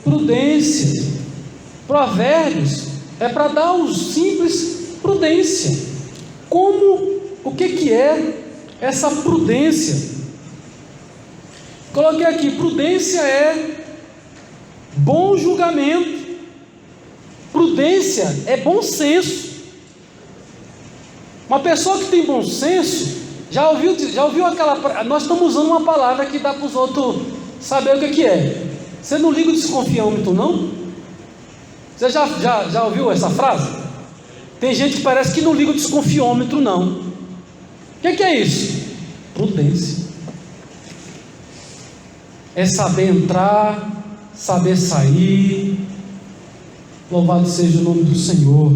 prudência. Provérbios é para dar aos simples prudência. O que é essa prudência? Coloquei aqui: prudência é bom julgamento, prudência é bom senso. Uma pessoa que tem bom senso, já ouviu aquela... Nós estamos usando uma palavra que dá para os outros saber o que é. Você não liga o desconfiômetro, não? Você já ouviu essa frase? Tem gente que parece que não liga o desconfiômetro, não. O que é isso? Prudência. É saber entrar, saber sair. Louvado seja o nome do Senhor.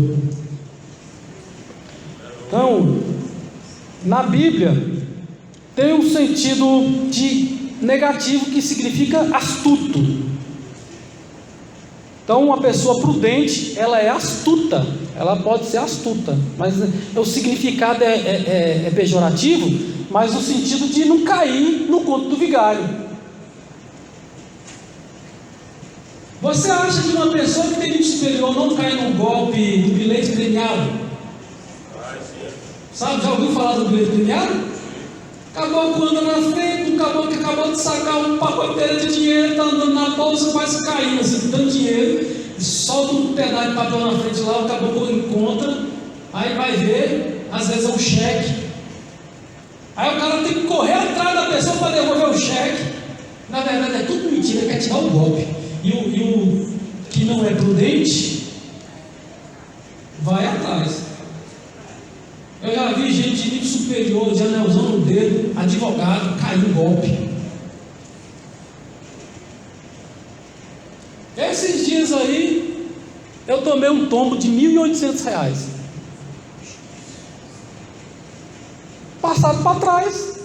Então, na Bíblia tem um sentido de negativo que significa astuto. Então, uma pessoa prudente, ela é astuta. Ela pode ser astuta, mas o significado é pejorativo, mas no sentido de não cair no conto do vigário. Você acha que uma pessoa que tem nível superior não cai no golpe do bilhete premiado? Sabe, já ouviu falar do bilhete premiado? Caboclo anda na frente, um caboclo que acabou de sacar um pacote inteiro de dinheiro, está andando na bolsa, quase caindo assim, tanto dinheiro, e solta um pedaço de papel na frente lá, o caboclo encontra, aí vai ver, às vezes é um cheque. Aí o cara tem que correr atrás da pessoa para devolver o cheque. Na verdade é tudo mentira, quer tirar o golpe. E o que não é prudente vai atrás. Eu já vi gente de nível superior, de anelzão no dedo, advogado, cair no golpe. Esses dias aí, eu tomei um tombo de R$1.800. Passado para trás.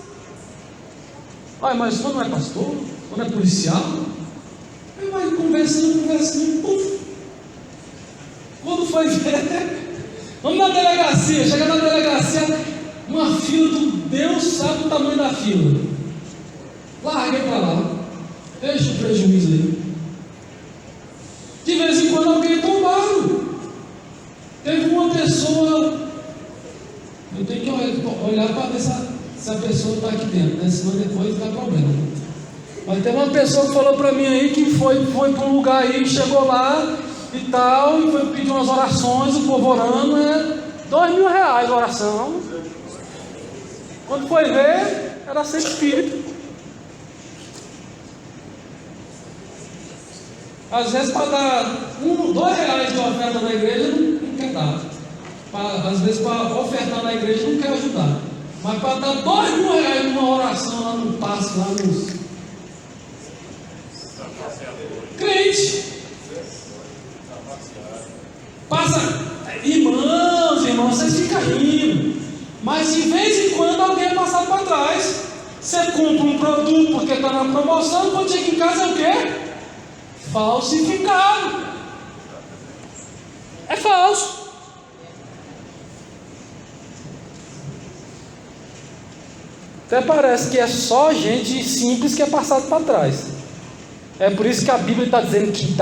Mas você não é pastor? Você não é policial? Aí vai conversando, puf. Quando foi ver... Vamos na delegacia, chega na delegacia, uma fila do Deus sabe o tamanho da fila. Larguei para lá, deixa o prejuízo aí. De vez em quando alguém é tombado. Teve uma pessoa, eu tenho que olhar para ver se a pessoa está aqui dentro, né? Senão depois dá problema. Mas tem uma pessoa que falou para mim aí que foi para um lugar aí, chegou lá e tal, e foi pedir umas orações, o povo orando, R$2.000 a oração. Quando foi ver, era sem espírito. Às vezes para dar R$2 de oferta na igreja não quer dar. Às vezes para ofertar na igreja não quer ajudar. Mas para dar R$2.000 numa oração lá no passe, lá nos crente. passa, irmãos, vocês ficam rindo, mas de vez em quando alguém é passado para trás. Você compra um produto porque está na promoção, quando chega em casa é o quê? Falsificado. É falso. Até parece que é só gente simples que é passado para trás. É por isso que a Bíblia está dizendo que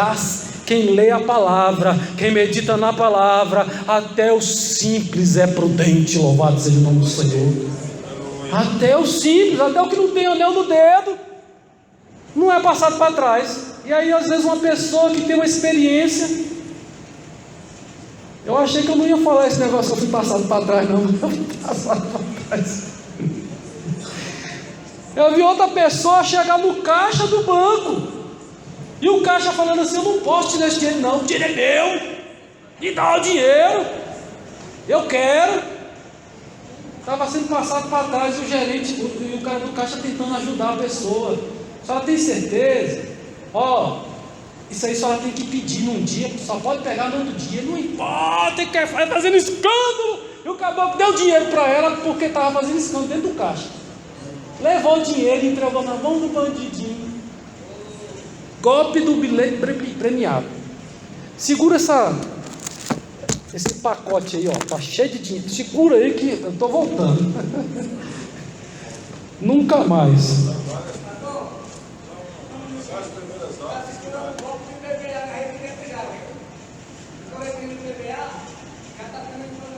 quem lê a palavra, quem medita na palavra, até o simples é prudente. Louvado seja o nome do Senhor. Até o simples, até o que não tem anel no dedo, não é passado para trás. E aí às vezes uma pessoa que tem uma experiência, eu achei que eu não ia falar esse negócio que eu fui passado para trás, não. Eu fui passado para trás. Eu vi outra pessoa chegar no caixa do banco, e o caixa falando assim: eu não posso te dar esse dinheiro, não, o dinheiro é meu, me dá o dinheiro, eu quero. Estava sendo passado para trás, o gerente e o cara do caixa tentando ajudar a pessoa. A senhora tem certeza? Isso aí a senhora tem que pedir num dia, só pode pegar no outro dia, não importa, ele quer fazendo escândalo. E o caboclo deu dinheiro para ela porque estava fazendo escândalo dentro do caixa. Levou o dinheiro e entregou na mão do bandidinho. Golpe do bilhete premiado. Segura esse pacote aí, tá cheio de dinheiro. Segura aí que eu estou voltando. Nunca mais.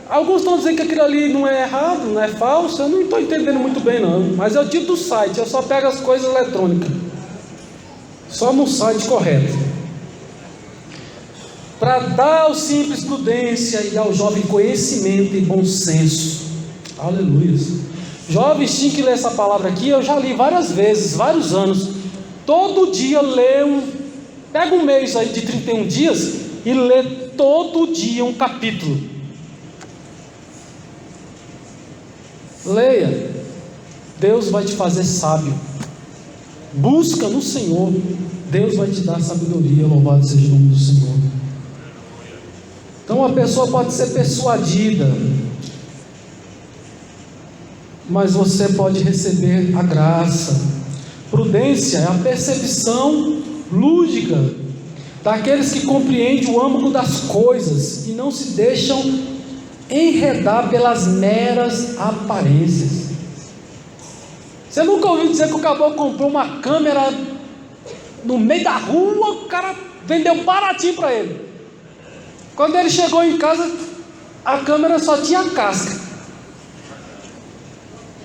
Alguns estão dizendo que aquilo ali não é errado, não é falso. Eu não estou entendendo muito bem não. Mas é o tipo do site. Eu só pego as coisas eletrônicas. Só no site correto. Para dar ao simples prudência e ao jovem conhecimento e bom senso. Aleluia. Jovens tinham que ler essa palavra aqui. Eu já li várias vezes, vários anos. Todo dia pega um mês aí de 31 dias e lê todo dia um capítulo. Leia. Deus vai te fazer sábio. Busca no Senhor, Deus vai te dar sabedoria. Louvado seja o nome do Senhor. Então a pessoa pode ser persuadida, mas você pode receber a graça. Prudência é a percepção lúdica daqueles que compreendem o âmago das coisas e não se deixam enredar pelas meras aparências. Você nunca ouviu dizer que o caboclo comprou uma câmera no meio da rua, o cara vendeu baratinho para ele. Quando ele chegou em casa, a câmera só tinha casca.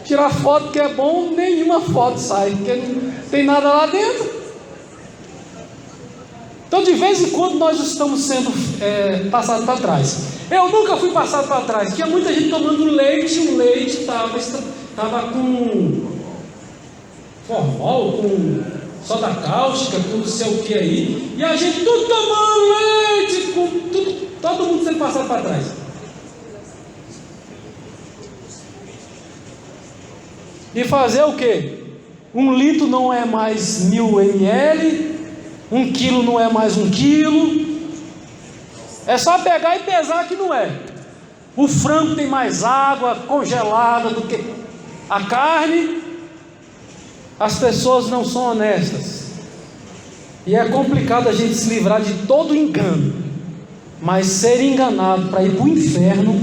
Tirar foto que é bom, nenhuma foto sai, porque não tem nada lá dentro. Então de vez em quando nós estamos sendo passados para trás. Eu nunca fui passado para trás. Tinha muita gente tomando leite, o leite estava com formol, com soda cáustica, com não sei o que aí, e a gente tudo tomando leite, com tudo, todo mundo sendo passado para trás. E fazer o que? 1 litro não é mais 1000 ml, 1 quilo não é mais 1 quilo. É só pegar e pesar que não é. O frango tem mais água congelada do que a carne. As pessoas não são honestas. E é complicado a gente se livrar de todo engano. Mas ser enganado para ir para o inferno,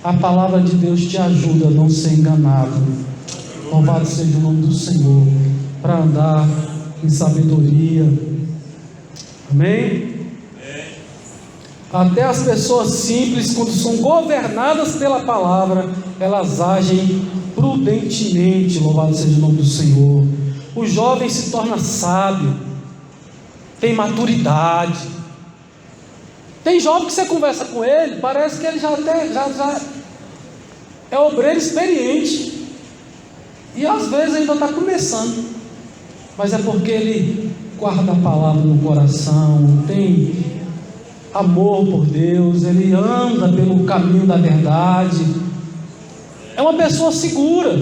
a palavra de Deus te ajuda a não ser enganado. Louvado seja o nome do Senhor, para andar em sabedoria. Amém? Até as pessoas simples, quando são governadas pela palavra, elas agem prudentemente. Louvado seja o nome do Senhor. O jovem se torna sábio, tem maturidade. Tem jovem que você conversa com ele, parece que ele já é obreiro experiente, e às vezes ainda está começando, mas é porque ele guarda a palavra no coração, tem amor por Deus, ele anda pelo caminho da verdade, é uma pessoa segura.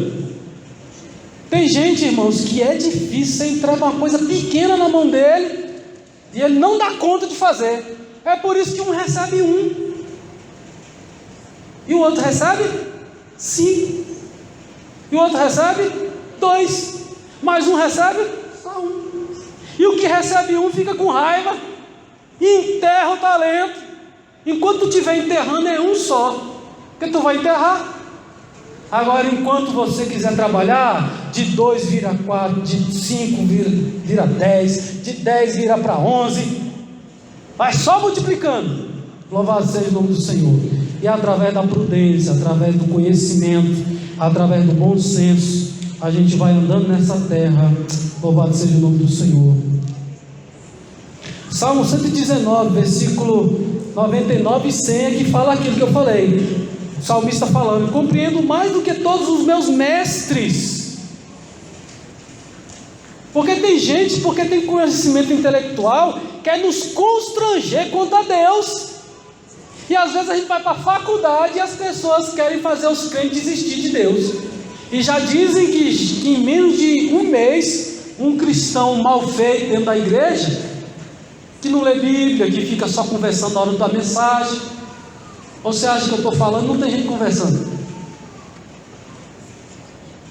Tem gente, irmãos, que é difícil, você entrega uma coisa pequena na mão dele e ele não dá conta de fazer. É por isso que um recebe um, E o outro recebe 5. E o outro recebe 2. Mas um recebe só 1. E o que recebe 1 fica com raiva e enterra o talento. Enquanto tu estiver enterrando é 1 só, porque tu vai enterrar. Agora, enquanto você quiser trabalhar, de 2 vira 4, de 5 vira 10, de 10 vira para 11, vai só multiplicando. Louvado seja o nome do Senhor. E através da prudência, através do conhecimento, através do bom senso, a gente vai andando nessa terra. Louvado seja o nome do Senhor. Salmo 119, versículo 99 e 100 é que fala aquilo que eu falei. O salmista falando: compreendo mais do que todos os meus mestres. Porque tem gente, porque tem conhecimento intelectual, quer nos constranger quanto a Deus. E às vezes a gente vai para a faculdade e as pessoas querem fazer os crentes desistir de Deus. E já dizem que em menos de um mês, um cristão mal feito dentro da igreja, que não lê Bíblia, que fica só conversando na hora da mensagem. Ou você acha que eu estou falando? Não tem gente conversando,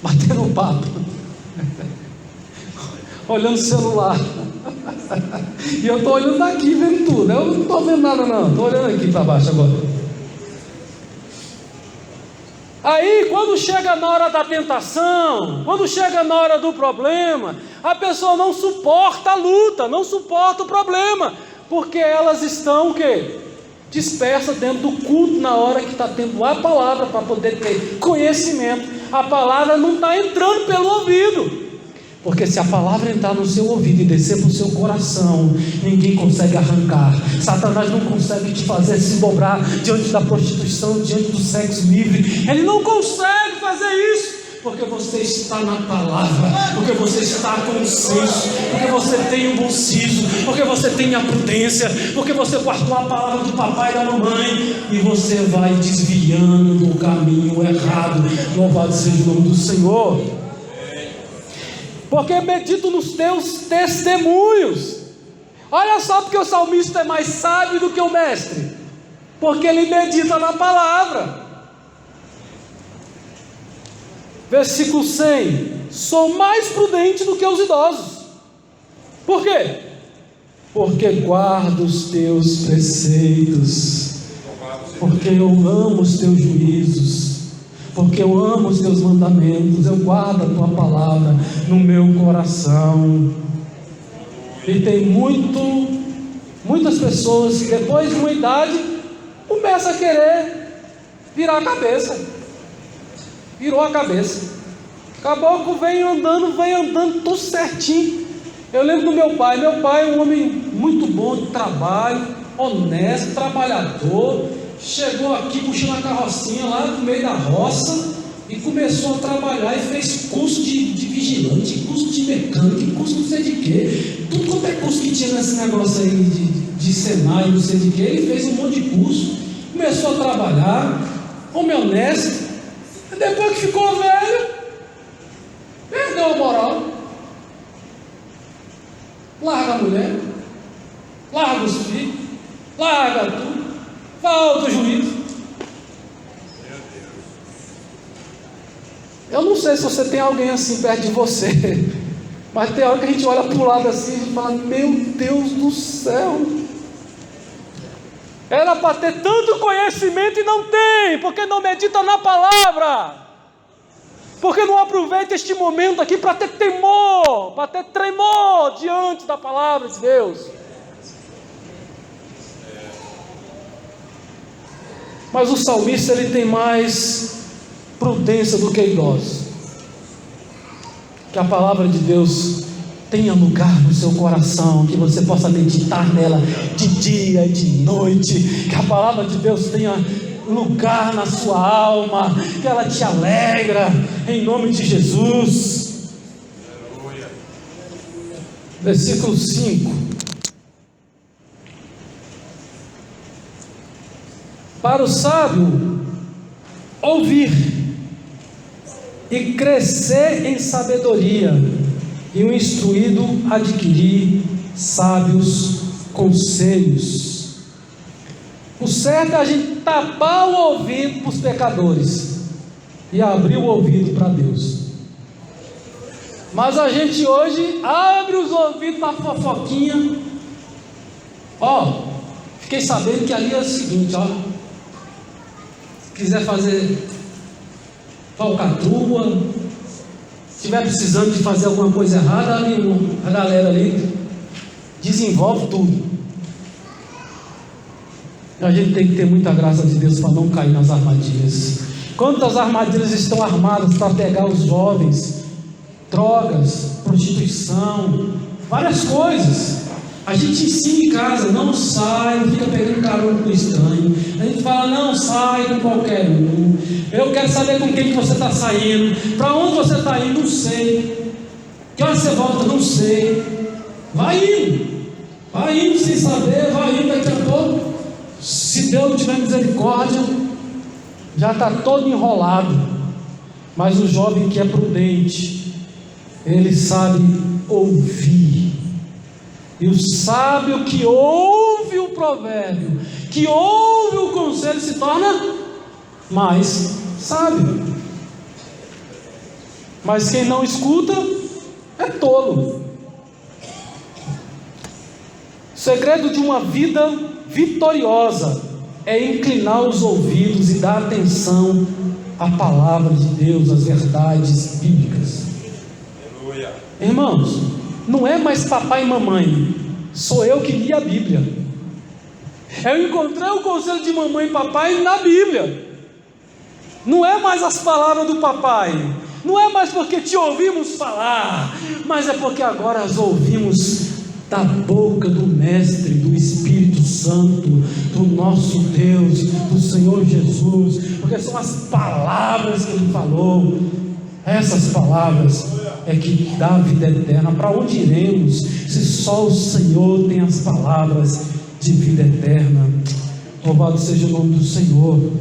batendo papo, olhando o celular. E eu estou olhando daqui, vendo tudo. Eu não estou vendo nada não, estou olhando aqui para baixo agora. Aí quando chega na hora da tentação, quando chega na hora do problema, a pessoa não suporta a luta, não suporta o problema, porque elas estão o quê? Dispersas dentro do culto, na hora que está tendo a palavra, para poder ter conhecimento. A palavra não está entrando pelo ouvido, porque se a palavra entrar no seu ouvido e descer para o seu coração, ninguém consegue arrancar. Satanás não consegue te fazer se dobrar diante da prostituição, diante do sexo livre. Ele não consegue fazer isso, porque você está na palavra, porque você está com o senso, porque você tem o bom siso, porque você tem a prudência, porque você guardou a palavra do papai e da mamãe, e você vai desviando do caminho errado. Louvado seja o nome do Senhor. Porque medito nos teus testemunhos. Olha só, porque o salmista é mais sábio do que o mestre, porque ele medita na palavra. Versículo 100: sou mais prudente do que os idosos. Por quê? Porque guardo os teus preceitos, porque eu amo os teus juízos, porque eu amo os teus mandamentos. Eu guardo a tua palavra no meu coração. E tem muitas pessoas que depois de uma idade começam a querer virar a cabeça. Virou a cabeça. Caboclo vem andando tudo certinho. Eu lembro do meu pai. Meu pai é um homem muito bom de trabalho, honesto, trabalhador. Chegou aqui puxando a carrocinha lá no meio da roça e começou a trabalhar e fez curso de vigilante, curso de mecânico, curso não sei de quê. Tudo quanto é curso que tinha nesse negócio aí de Senai, não sei de quê. Ele fez um monte de curso, começou a trabalhar, homem honesto. Depois que ficou velho, perdeu a moral. Larga a mulher, larga os filhos, larga tudo, falta o juízo. Eu não sei se você tem alguém assim perto de você, mas tem hora que a gente olha para o lado assim e fala: meu Deus do céu, era para ter tanto conhecimento e não tem, porque não medita na palavra, porque não aproveita este momento aqui para ter temor, para ter tremor diante da palavra de Deus. Mas o salmista, ele tem mais prudência do que idosos. Que a palavra de Deus tenha lugar no seu coração, que você possa meditar nela de dia e de noite, que a palavra de Deus tenha lugar na sua alma, que ela te alegra, em nome de Jesus. Aleluia. Versículo 5: para o sábio ouvir e crescer em sabedoria, e o instruído adquirir sábios conselhos. O certo é a gente tapar o ouvido para os pecadores e abrir o ouvido para Deus. Mas a gente hoje abre os ouvidos para fofoquinha. Fiquei sabendo que ali é o seguinte, quiser fazer falcatrua, se estiver precisando de fazer alguma coisa errada, a galera ali desenvolve tudo. A gente tem que ter muita graça de Deus para não cair nas armadilhas. Quantas armadilhas estão armadas para pegar os jovens? Drogas, prostituição, várias coisas. A gente ensina em casa, não sai, não fica pegando carona com estranho. A gente fala, não sai com qualquer um. Eu quero saber com quem que você está saindo. Para onde você está indo, não sei. Que hora você volta, não sei. Vai indo sem saber, vai indo daqui a pouco. Se Deus tiver misericórdia, já está todo enrolado. Mas o jovem que é prudente, ele sabe ouvir. E o sábio que ouve o provérbio, que ouve o conselho, se torna mais sábio. Mas quem não escuta é tolo. O segredo de uma vida vitoriosa é inclinar os ouvidos e dar atenção à palavra de Deus, às verdades bíblicas. Aleluia. Irmãos, não é mais papai e mamãe, sou eu que li a Bíblia. Eu encontrei o conselho de mamãe e papai na Bíblia. Não é mais as palavras do papai, não é mais porque te ouvimos falar, mas é porque agora as ouvimos da boca do Mestre, do Espírito Santo, do nosso Deus, do Senhor Jesus, porque são as palavras que Ele falou. Essas palavras é que dá vida eterna. Para onde iremos se só o Senhor tem as palavras de vida eterna? Louvado seja o nome do Senhor.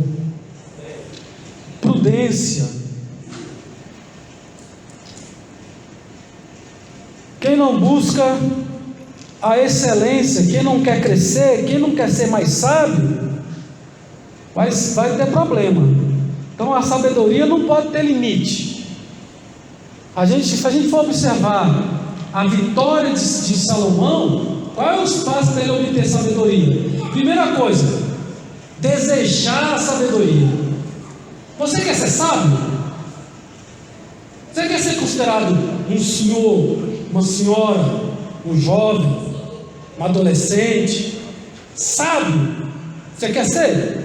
Prudência. Quem não busca a excelência, quem não quer crescer, quem não quer ser mais sábio, vai ter problema. Então a sabedoria não pode ter limite. Se a gente for observar a vitória de Salomão, qual é o espaço para ele obter sabedoria? Primeira coisa, desejar a sabedoria. Você quer ser sábio? Você quer ser considerado um senhor, uma senhora, um jovem, um adolescente, sábio? Você quer ser?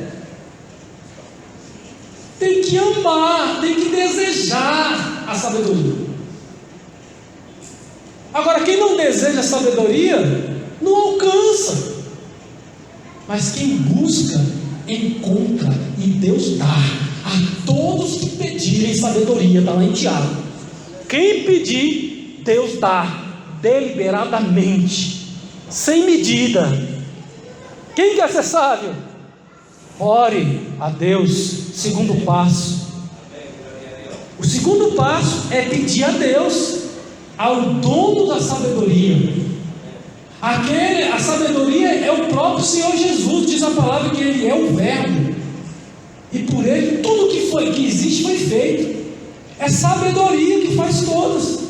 Tem que amar, tem que desejar a sabedoria. Agora, quem não deseja a sabedoria, não alcança. Mas quem busca, encontra, e Deus dá a todos que pedirem sabedoria. Está lá em Tiago. Quem pedir, Deus dá, deliberadamente, sem medida. Quem quer ser sábio? Ore a Deus. Segundo passo. O segundo passo é pedir a Deus, ao dono da sabedoria. A sabedoria é o próprio Senhor Jesus. Diz a palavra que Ele é o Verbo, e por Ele tudo que existe foi feito. É sabedoria que faz todas,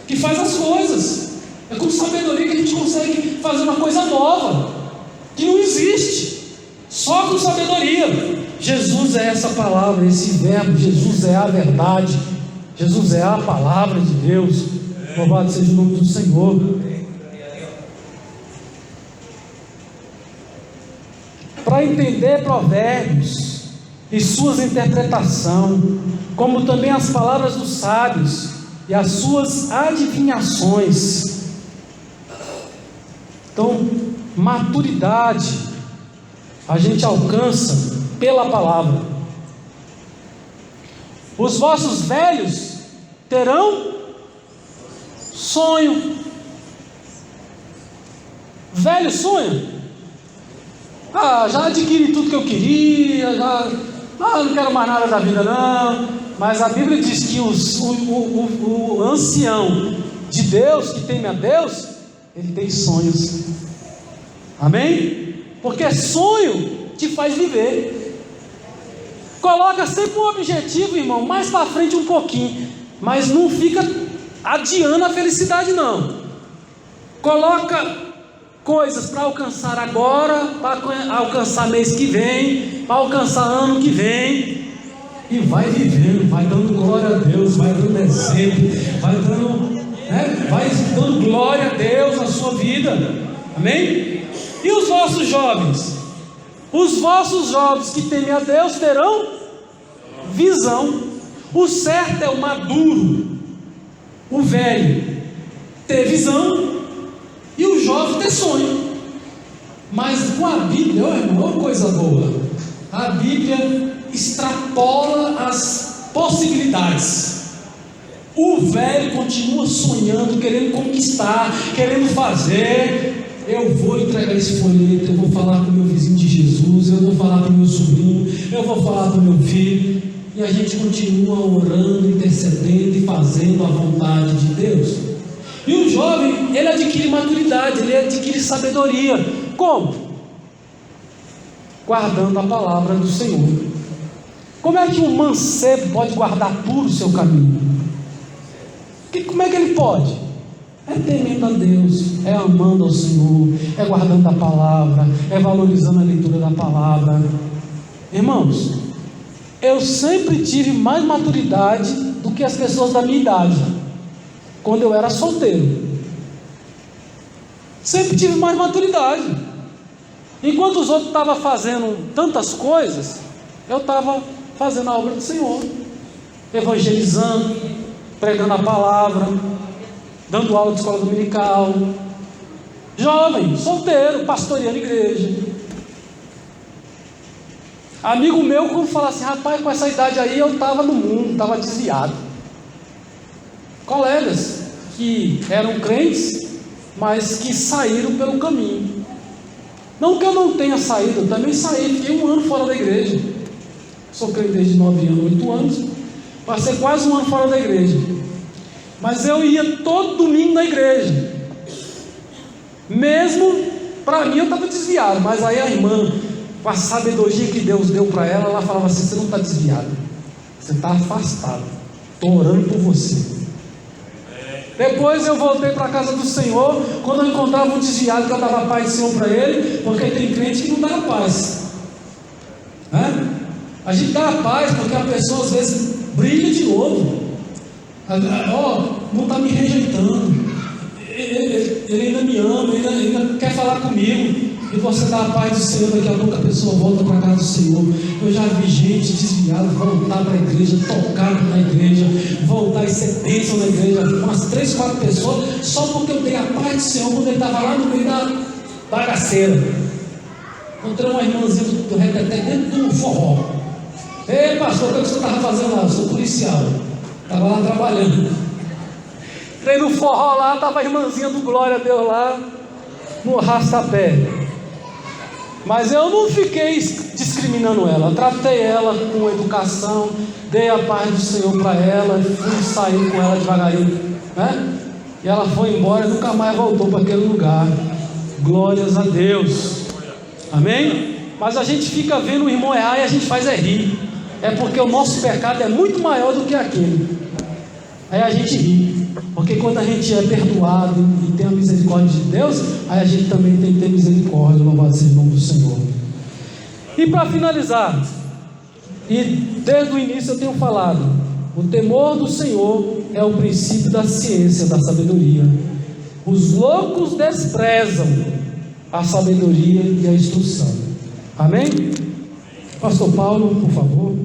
que faz as coisas. É com sabedoria que a gente consegue fazer uma coisa nova, que não existe. Só com sabedoria. Jesus é essa palavra, esse verbo. Jesus é a verdade. Jesus é a palavra de Deus. Louvado seja o nome do Senhor. Para entender provérbios e suas interpretações, como também as palavras dos sábios e as suas adivinhações. Então, maturidade a gente alcança pela palavra. Os vossos velhos terão sonho. Velho sonha? Já adquiri tudo que eu queria, não quero mais nada da vida não. Mas a Bíblia diz que o ancião de Deus, que teme a Deus, ele tem sonhos. Amém? Porque sonho te faz viver. Coloca sempre um objetivo, irmão, mais para frente um pouquinho, mas não fica adiando a felicidade, não. Coloca coisas para alcançar agora, para alcançar mês que vem, para alcançar ano que vem, e vai vivendo, vai dando glória a Deus, vai dando exemplo, vai dando glória a Deus na sua vida. Amém? E os vossos jovens? Os vossos jovens que temem a Deus terão visão. O certo é o maduro, o velho ter visão e o jovem ter sonho. Mas com a Bíblia, é uma coisa boa. A Bíblia extrapola as possibilidades. O velho continua sonhando, querendo conquistar, querendo fazer. Eu vou entregar esse folheto, eu vou falar para o meu vizinho de Jesus, eu vou falar para o meu sobrinho, eu vou falar para o meu filho. E a gente continua orando, intercedendo e fazendo a vontade de Deus. E o jovem, ele adquire maturidade, ele adquire sabedoria. Como? Guardando a palavra do Senhor. Como é que um mancebo pode guardar puro o seu caminho? Como é que ele pode? É temendo a Deus, é amando ao Senhor, é guardando a palavra, é valorizando a leitura da palavra. Irmãos, eu sempre tive mais maturidade do que as pessoas da minha idade, quando eu era solteiro. Sempre tive mais maturidade. Enquanto os outros estavam fazendo tantas coisas, eu estava fazendo a obra do Senhor, evangelizando, pregando a palavra, dando aula de escola dominical, jovem, solteiro, pastoreando igreja. Amigo meu, quando fala assim, rapaz, com essa idade aí eu estava no mundo, estava desviado. Colegas que eram crentes, mas que saíram pelo caminho. Não que eu não tenha saído, eu também saí, fiquei 1 ano fora da igreja. Sou crente desde 9 anos, 8 anos, passei quase 1 ano fora da igreja. Mas eu ia todo domingo na igreja. Mesmo para mim eu estava desviado, mas aí a irmã, com a sabedoria que Deus deu para ela, ela falava assim: você não está desviado, você está afastado, estou orando por você. Depois eu voltei para a casa do Senhor. Quando eu encontrava um desviado, que eu dava paz do Senhor para ele, porque tem crente que não dá paz, né? A gente dá a paz porque a pessoa às vezes brilha de novo. Não está me rejeitando, ele ainda me ama, ainda quer falar comigo. E você dá a paz do Senhor, daqui a pouco a pessoa volta para a casa do Senhor. Eu já vi gente desviada voltar para a igreja, tocar na igreja, voltar e ser bênção na igreja, umas 3, 4 pessoas, só porque eu dei a paz do Senhor quando ele estava lá no meio da bagaceira. Encontrei uma irmãzinha do reteté dentro do forró. Ei, pastor, o que você estava fazendo lá? Eu sou policial, estava lá trabalhando. Entrei no forró lá, estava a irmãzinha do Glória a Deus lá, no arrastapé. Mas eu não fiquei discriminando ela, tratei ela com educação, dei a paz do Senhor para ela, fui sair com ela devagarinho, né? E ela foi embora e nunca mais voltou para aquele lugar. Glórias a Deus, amém? Mas a gente fica vendo o irmão errar e a gente faz rir. É porque o nosso pecado é muito maior do que aquele. Aí a gente ri, porque quando a gente é perdoado e tem a misericórdia de Deus, aí a gente também tem que ter misericórdia. Louvado seja o nome do Senhor. E para finalizar, e desde o início eu tenho falado, o temor do Senhor é o princípio da ciência, da sabedoria. Os loucos desprezam a sabedoria e a instrução. Amém? Pastor Paulo, por favor.